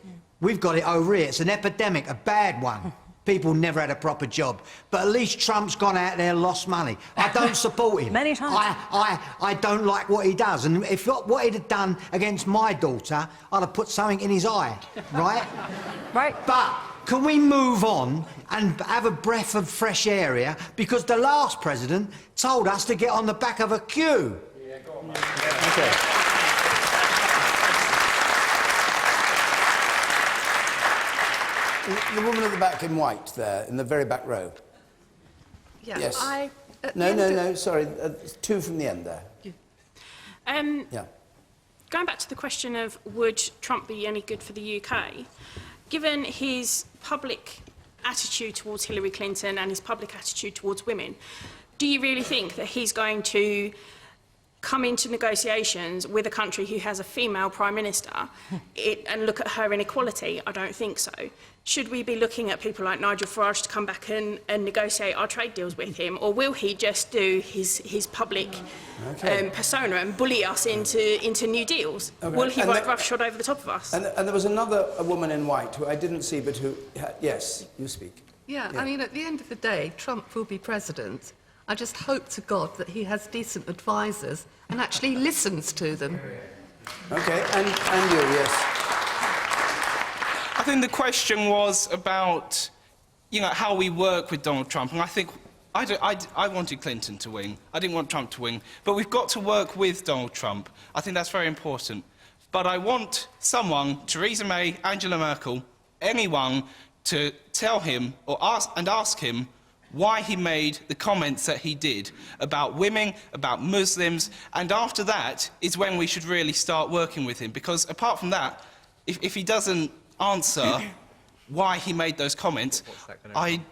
We've got it over here. It's an epidemic, a bad one. People never had a proper job. But at least Trump's gone out there and lost money. I don't support him.
Many times.
I don't like what he does. And if what he'd have done against my daughter, I'd have put something in his eye, right?
Right.
But can we move on and have a breath of fresh air here? Because the last president told us to get on the back of a queue.
Yeah, go on, mate. say? The woman at the back in white there, in the very back row.
Yeah,
Yes.
No,
sorry. Two from the end there. Yeah.
Going back to the question of would Trump be any good for the UK, given his public attitude towards Hillary Clinton and his public attitude towards women, do you really think that he's going to come into negotiations with a country who has a female prime minister and look at her inequality? I don't think so. Should we be looking at people like Nigel Farage to come back and negotiate our trade deals with him, or will he just do his public persona and bully us into new deals?
Okay.
Will he
And
ride roughshod over the top of us?
And there was a woman in white who I didn't see, but who... Yes, you speak.
Yeah, I mean, at the end of the day, Trump will be president. I just hope to God that he has decent advisers and actually listens to them.
Okay, and you, yes.
I think the question was about, how we work with Donald Trump, and I think I wanted Clinton to win. I didn't want Trump to win, but we've got to work with Donald Trump. I think that's very important. But I want someone, Theresa May, Angela Merkel, anyone, to tell him or ask him why he made the comments that he did about women, about Muslims, and after that is when we should really start working with him, because apart from that, if he doesn't answer why he made those comments,
Sorry, hang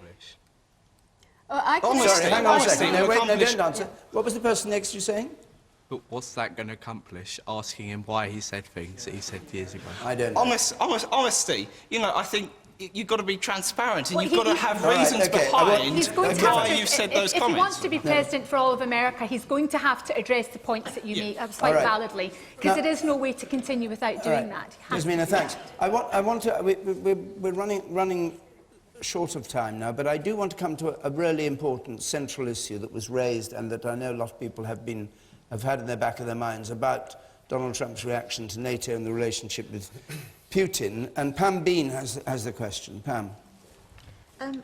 on a second. No, wait, no, don't answer. What was the person next you saying?
But what's that going to accomplish, asking him why he said things that he said years ago?
I don't know.
Honesty. I think you've got to be transparent and you've got to have reasons behind why you've said those comments.
If he wants to be president for all of America, he's going to have to address the points that you make quite validly, because there is no way to continue without doing that.
Yasmina, thanks. I want to... We're running short of time now, but I do want to come to a really important central issue that was raised and that I know a lot of people have had in the back of their minds about Donald Trump's reaction to NATO and the relationship with Putin. And Pam Bean has the question. Pam.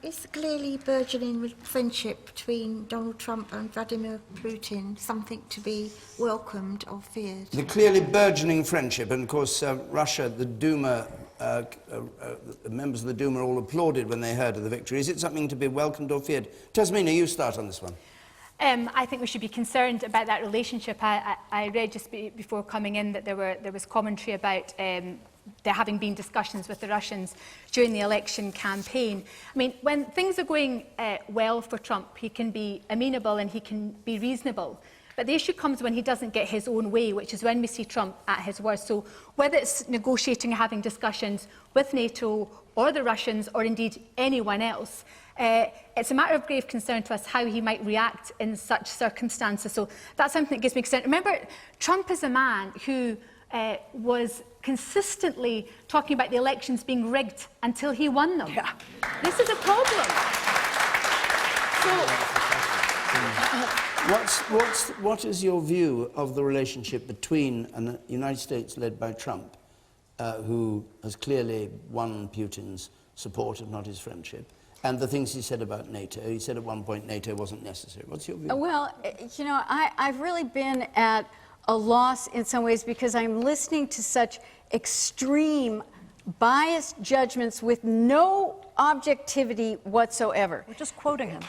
Is the clearly burgeoning friendship between Donald Trump and Vladimir Putin something to be welcomed or feared?
The clearly burgeoning friendship, and of course Russia, the Duma, members of the Duma all applauded when they heard of the victory. Is it something to be welcomed or feared? Tasmina, you start on this one.
I think we should be concerned about that relationship. I read just before coming in that there was commentary about there having been discussions with the Russians during the election campaign. I mean, when things are going well for Trump, he can be amenable and he can be reasonable. But the issue comes when he doesn't get his own way, which is when we see Trump at his worst. So whether it's negotiating or having discussions with NATO or the Russians or indeed anyone else, it's a matter of grave concern to us how he might react in such circumstances. So that's something that gives me concern. Remember, Trump is a man who was consistently talking about the elections being rigged until he won them. Yeah. This is a problem.
What is your view of the relationship between the United States led by Trump, who has clearly won Putin's support, if not his friendship, and the things he said about NATO? He said at one point NATO wasn't necessary. What's your view?
Well, I've really been at a loss in some ways because I'm listening to such extreme biased judgments with no objectivity whatsoever.
We're just quoting him.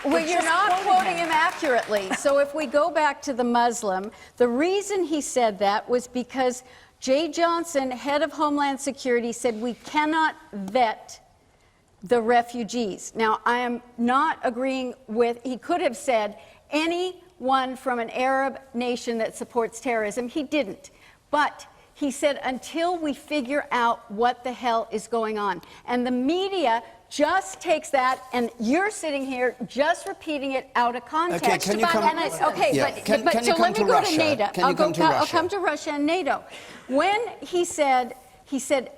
Well, you're not quoting him accurately. So if we go back to the Muslim, the reason he said that was because Jay Johnson, head of Homeland Security, said we cannot vet the refugees. Now, I am not agreeing with, he could have said anyone from an Arab nation that supports terrorism. He didn't. But he said until we figure out what the hell is going on. And the media just takes that, and you're sitting here just repeating it out of context.
Okay, can you come,
but so let me go to NATO. I'll come to Russia and NATO. When he said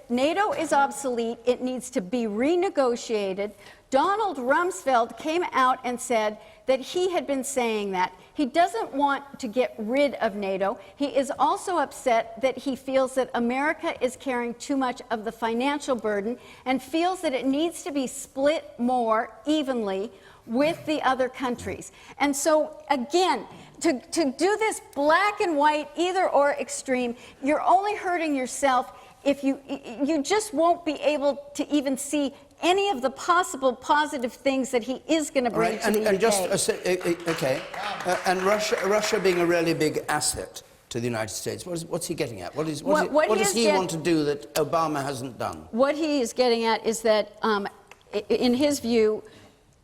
NATO is obsolete, it needs to be renegotiated. Donald Rumsfeld came out and said that he had been saying that. He doesn't want to get rid of NATO. He is also upset that he feels that America is carrying too much of the financial burden and feels that it needs to be split more evenly with the other countries. And so, again, to do this black and white, either or extreme, you're only hurting yourself if you just won't be able to even see any of the possible positive things that he is going to bring to the UK.
And Russia being a really big asset to the United States, what's he getting at? What does he want to do that Obama hasn't done?
What he is getting at is that, in his view,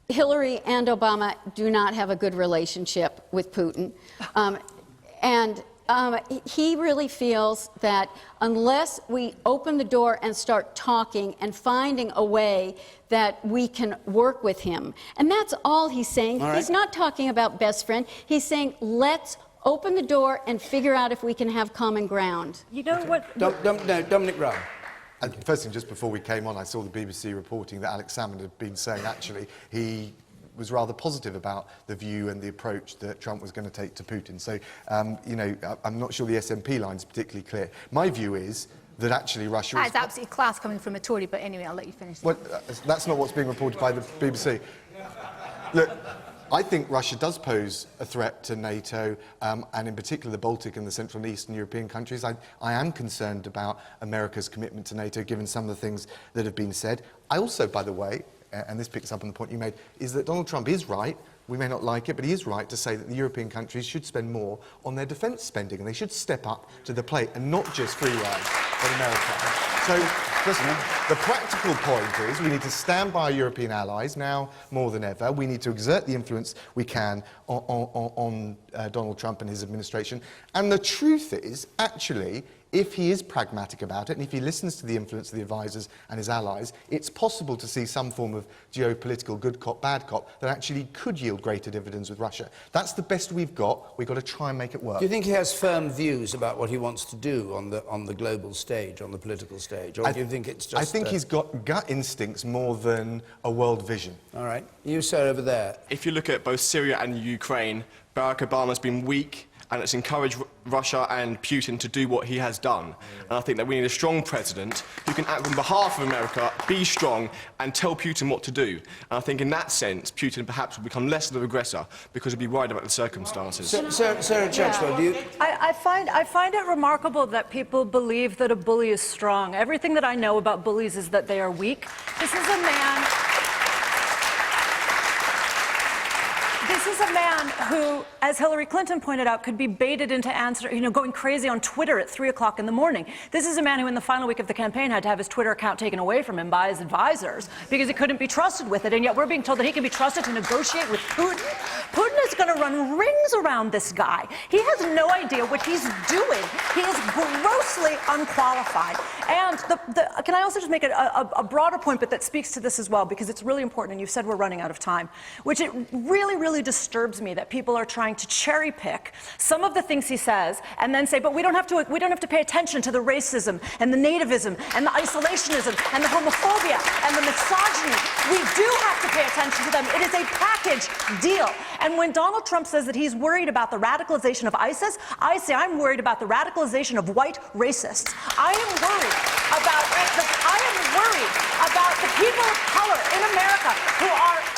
Hillary and Obama do not have a good relationship with Putin. He really feels that unless we open the door and start talking and finding a way that we can work with him, and that's all he's saying. He's not talking about best friend. He's saying, let's open the door and figure out if we can have common ground.
You know what?
Dominic Raab.
First thing, just before we came on, I saw the BBC reporting that Alex Salmond had been saying, actually, he was rather positive about the view and the approach that Trump was going to take to Putin. So, you know, I'm not sure the SNP line is particularly clear. My view is that actually Russia
That is absolutely class coming from a Tory, but anyway, I'll let you finish.
Well, that's not what's being reported by the BBC. Look, I think Russia does pose a threat to NATO, and in particular the Baltic and the Central and Eastern European countries. I am concerned about America's commitment to NATO, given some of the things that have been said. I also, by the way, and this picks up on the point you made, is that Donald Trump is right. We may not like it, but he is right to say that the European countries should spend more on their defence spending, and they should step up to the plate and not just free ride in America. So, listen, the practical point is we need to stand by our European allies now more than ever. We need to exert the influence we can on Donald Trump and his administration. And the truth is, actually, if he is pragmatic about it, and if he listens to the influence of the advisors and his allies, it's possible to see some form of geopolitical good cop, bad cop that actually could yield greater dividends with Russia. That's the best we've got. We've got to try and make it work.
Do you think he has firm views about what he wants to do on the global stage, on the political stage, or do you think it's just...
I think he's got gut instincts more than a world vision.
All right. You, sir, over there.
If you look at both Syria and Ukraine, Barack Obama's been weak, and it's encouraged Russia and Putin to do what he has done. And I think that we need a strong president who can act on behalf of America, be strong, and tell Putin what to do. And I think in that sense, Putin perhaps will become less of the aggressor because he'll be worried about the circumstances.
Sarah Churchwell, do you...
I find it remarkable that people believe that a bully is strong. Everything that I know about bullies is that they are weak. This is a man who, as Hillary Clinton pointed out, could be baited into going crazy on Twitter at 3 o'clock in the morning. This is a man who, in the final week of the campaign, had to have his Twitter account taken away from him by his advisors because he couldn't be trusted with it, and yet we're being told that he can be trusted to negotiate with Putin. Putin is going to run rings around this guy. He has no idea what he's doing. He is grossly unqualified. And can I also just make a broader point, but that speaks to this as well, because it's really important, and you've said we're running out of time, which it really, really disturbs me that people are trying to cherry pick some of the things he says and then say, but we don't have to pay attention to the racism and the nativism and the isolationism and the homophobia and the misogyny. We do have to pay attention to them. It is a package deal. And when Donald Trump says that he's worried about the radicalization of ISIS, I say I'm worried about the radicalization of white racists. I am worried about the people of color in America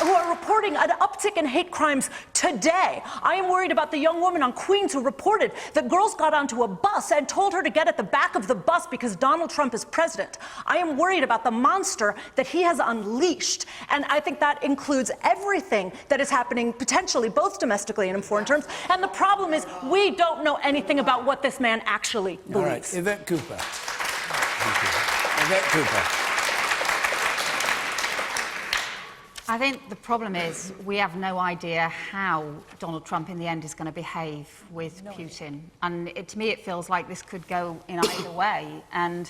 who are reporting an uptick in hate crimes today. I am worried about the young woman on Queens who reported that girls got onto a bus and told her to get at the back of the bus because Donald Trump is president. I am worried about the monster that he has unleashed. And I think that includes everything that is happening potentially both domestically and in foreign terms. And the problem is we don't know anything about what this man actually believes.
All right, Yvette Cooper. Thank you. Yvette Cooper.
I think the problem is we have no idea how Donald Trump in the end is going to behave with Putin. And to me, it feels like this could go in either way. And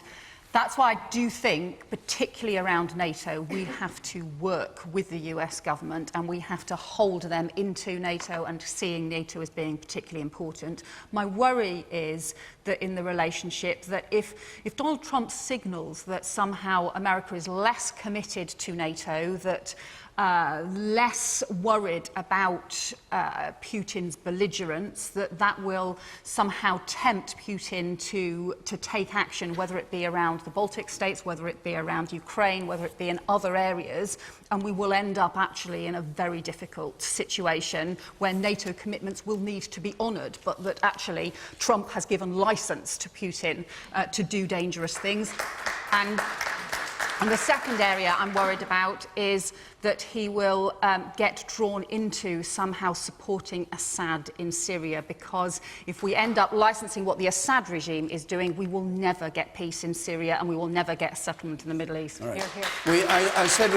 that's why I do think, particularly around NATO, we have to work with the US government and we have to hold them into NATO and seeing NATO as being particularly important. My worry is that in the relationship, that if Donald Trump signals that somehow America is less committed to NATO, that less worried about Putin's belligerence, that will somehow tempt Putin to take action, whether it be around the Baltic states, whether it be around Ukraine, whether it be in other areas, and we will end up actually in a very difficult situation where NATO commitments will need to be honoured, but that actually Trump has given licence to Putin to do dangerous things. And the second area I'm worried about is that he will get drawn into somehow supporting Assad in Syria, because if we end up licensing what the Assad regime is doing, we will never get peace in Syria and we will never get a settlement in the Middle East.
All right.
Hear, hear.
I said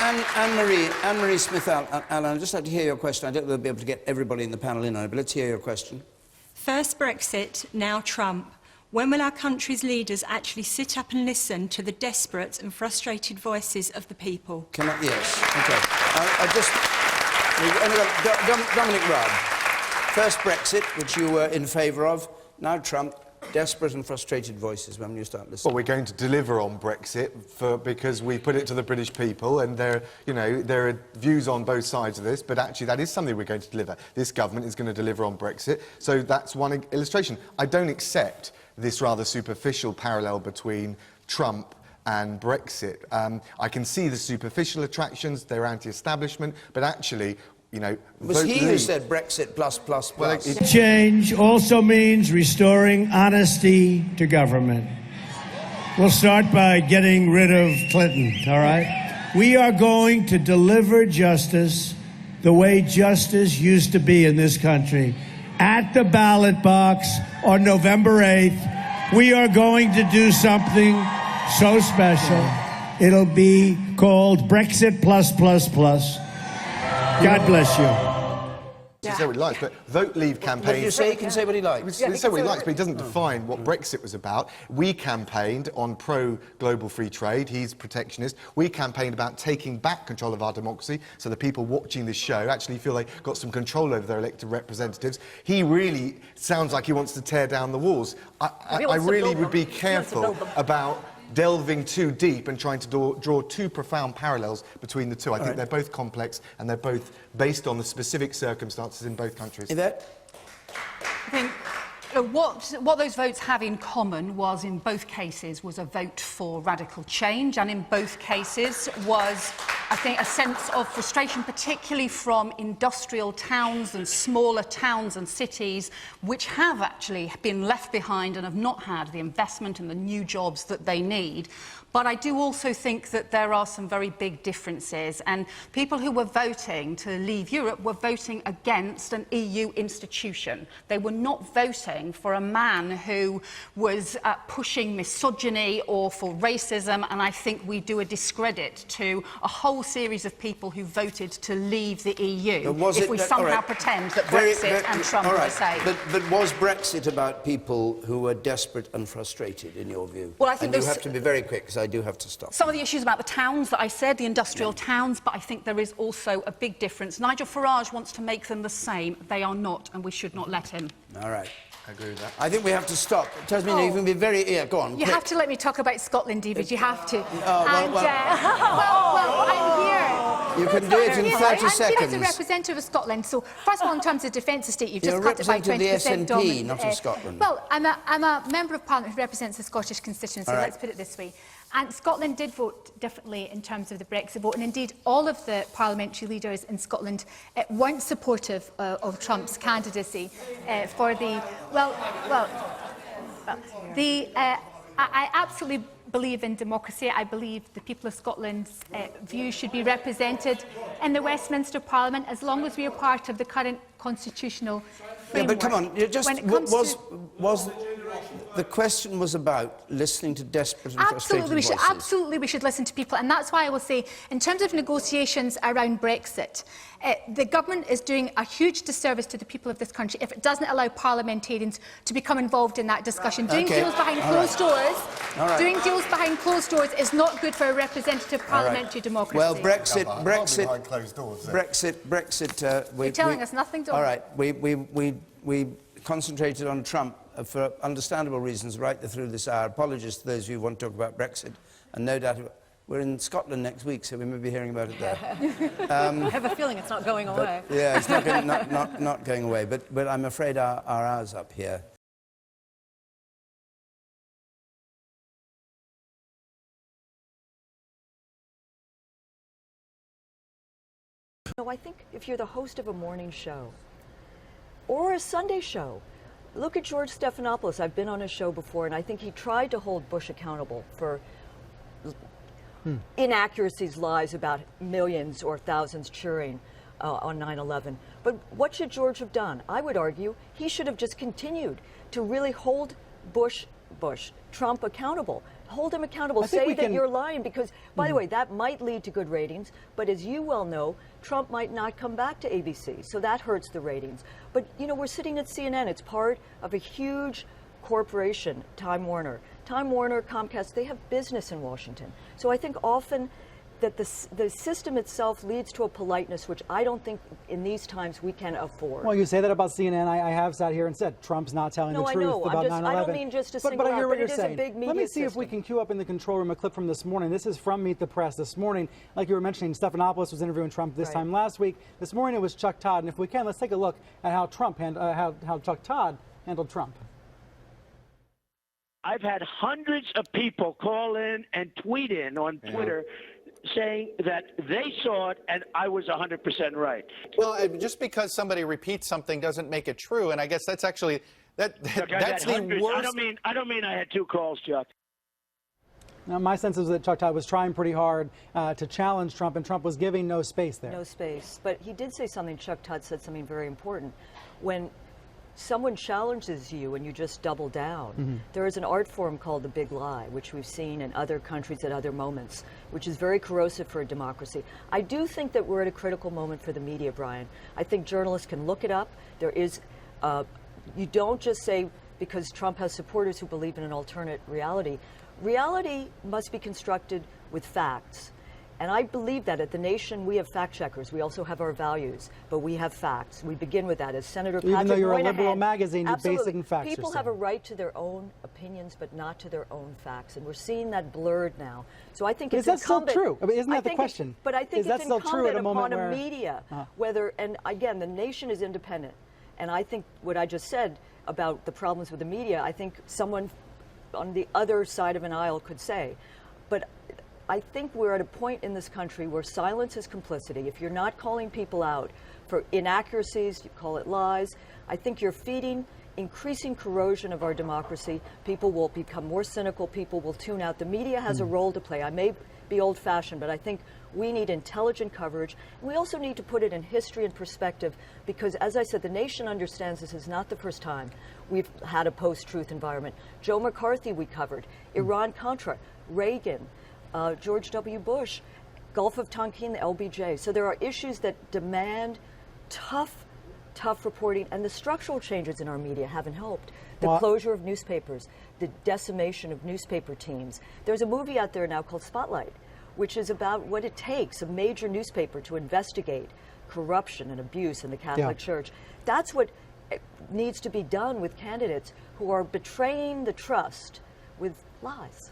Anne-Marie Smith-Allen, I'd just like to hear your question. I don't know if we'll be able to get everybody in the panel in on it, but let's hear your question.
First Brexit, now Trump. When will our country's leaders actually sit up and listen to the desperate and frustrated voices of the people?
Yes, OK. Dominic Raab. First Brexit, which you were in favour of, now Trump. Desperate and frustrated voices. When will you start listening?
Well, we're going to deliver on Brexit because we put it to the British people, and there are views on both sides of this, but actually that is something we're going to deliver. This government is going to deliver on Brexit, so that's one illustration. I don't accept this rather superficial parallel between Trump and Brexit. I can see the superficial attractions, they're anti-establishment, but actually,
it was he who said Brexit plus.
Well, change also means restoring honesty to government. We'll start by getting rid of Clinton, all right? We are going to deliver justice the way justice used to be in this country. At the ballot box on November 8th, we are going to do something so special. It'll be called Brexit plus. God bless you.
He can say what he likes, but vote leave campaigns...
What did you say? He can say what he likes.
He can say what he likes, but he doesn't define what Brexit was about. We campaigned on pro-global free trade. He's protectionist. We campaigned about taking back control of our democracy, so the people watching this show actually feel they got some control over their elected representatives. He really sounds like he wants to tear down the walls. I really would be careful about delving too deep and trying to draw too profound parallels between the two. I think they're both complex and they're both based on the specific circumstances in both countries.
Yvette?
I think what those votes have in common was, in both cases, was a vote for radical change, and in both cases was, I think, a sense of frustration, particularly from industrial towns and smaller towns and cities, which have actually been left behind and have not had the investment and the new jobs that they need. But I do also think that there are some very big differences, and people who were voting to leave Europe were voting against an EU institution. They were not voting for a man who was pushing misogyny or for racism, and I think we do a discredit to a whole series of people who voted to leave the EU if we somehow pretend that Brexit and Trump are the same.
But was Brexit about people who were desperate and frustrated, in your view?
Well, I think
you have to be very quick, because I do have to stop.
Some of the issues about the towns that I said, the industrial towns, but I think there is also a big difference. Nigel Farage wants to make them the same. They are not, and we should not let him.
All right.
I agree with that.
I think we have to stop. Tasmania, you can be very... Yeah, go on.
You have to let me talk about Scotland, David. You have to.
Well,
I'm here.
You can do it in 30 seconds.
I'm here as a representative of Scotland. So, first of all, in terms of defence estate, you've just cut it by 20%.
You're representing the SNP, not of Scotland.
Well, I'm a member of Parliament who represents the Scottish constituency, let's put it this way. And Scotland did vote differently in terms of the Brexit vote, and indeed all of the parliamentary leaders in Scotland weren't supportive of Trump's candidacy for the... I absolutely believe in democracy. I believe the people of Scotland's views should be represented in the Westminster Parliament as long as we are part of the current constitutional framework.
Yeah, but come on, the question was about listening to desperate and frustrated voices.
Absolutely, we should listen to people, and that's why I will say, in terms of negotiations around Brexit, the government is doing a huge disservice to the people of this country if it doesn't allow parliamentarians to become involved in that discussion. Doing deals behind closed doors is not good for a representative parliamentary democracy.
Well, Brexit.
You're telling us nothing, Dominic.
All right, we concentrated on Trump for understandable reasons right through this hour. Apologies to those who want to talk about Brexit, and no doubt We're in Scotland next week, so we may be hearing about it there.
I have a feeling it's not going away.
Yeah, it's not going away, but I'm afraid our hour's up here.
No, I think if you're the host of a morning show or a Sunday show, look at George Stephanopoulos. I've been on his show before, and I think he tried to hold Bush accountable for inaccuracies, lies about millions or thousands cheering on 9/11. But what should George have done? I would argue he should have just continued to really hold Trump accountable. Hold him accountable. Say that you're lying because, by the way, that might lead to good ratings. But as you well know, Trump might not come back to ABC, so that hurts the ratings. But, you know, we're sitting at CNN. It's part of a huge corporation, Time Warner. Time Warner, Comcast, they have business in Washington. So I think often that the system itself leads to a politeness which I don't think in these times we can afford.
Well, you say that about CNN. I have sat here and said Trump's not telling the truth about 9/11.
I don't mean just to single
I hear
out,
what
but
you're
it is
saying.
a big media
Let me see if we can cue up in the control room a clip from this morning. This is from Meet the Press this morning. Like you were mentioning, Stephanopoulos was interviewing Trump this time last week. This morning it was Chuck Todd. And if we can, let's take a look at how how Chuck Todd handled Trump.
I've had hundreds of people call in and tweet in on Twitter saying that they saw it and I was 100% right.
Well, just because somebody repeats something doesn't make it true, and I guess that's actually that's the worst.
I don't mean I had 2 calls, Chuck.
Now, my sense is that Chuck Todd was trying pretty hard to challenge Trump, and Trump was giving no space there.
No space. But he did say something, Chuck Todd said something very important. When someone challenges you and you just double down, there is an art form called the big lie, which we've seen in other countries at other moments, which is very corrosive for a democracy. I do think that we're at a critical moment for the media, Brian. I think journalists can look it up. There is, you don't just say because Trump has supporters who believe in an alternate reality. Reality must be constructed with facts. And I believe that at The Nation, we have fact checkers. We also have our values, but we have facts. We begin with that. As Senator Patrick
Even though you're
Moynihan,
a liberal magazine, you're basic in facts.
People have a right to their own opinions, but not to their own facts. And we're seeing that blurred now. So I think it's incumbent.
Is that still true? I mean, isn't that the question?
But I think it's incumbent upon a media,
whether,
and again, The Nation is independent. And I think what I just said about the problems with the media, I think someone on the other side of an aisle could say. But I think we're at a point in this country where silence is complicity. If you're not calling people out for inaccuracies, you call it lies, I think you're feeding increasing corrosion of our democracy. People will become more cynical. People will tune out. The media has a role to play. I may be old-fashioned, but I think we need intelligent coverage. We also need to put it in history and perspective because, as I said, The Nation understands this is not the first time we've had a post-truth environment. Joe McCarthy we covered, Iran-Contra, Reagan, George W. Bush, Gulf of Tonkin, the LBJ. So there are issues that demand tough reporting, and the structural changes in our media haven't helped. The closure of newspapers, the decimation of newspaper teams. There's a movie out there now called Spotlight, which is about what it takes, a major newspaper, to investigate corruption and abuse in the Catholic Church. That's what needs to be done with candidates who are betraying the trust with lies.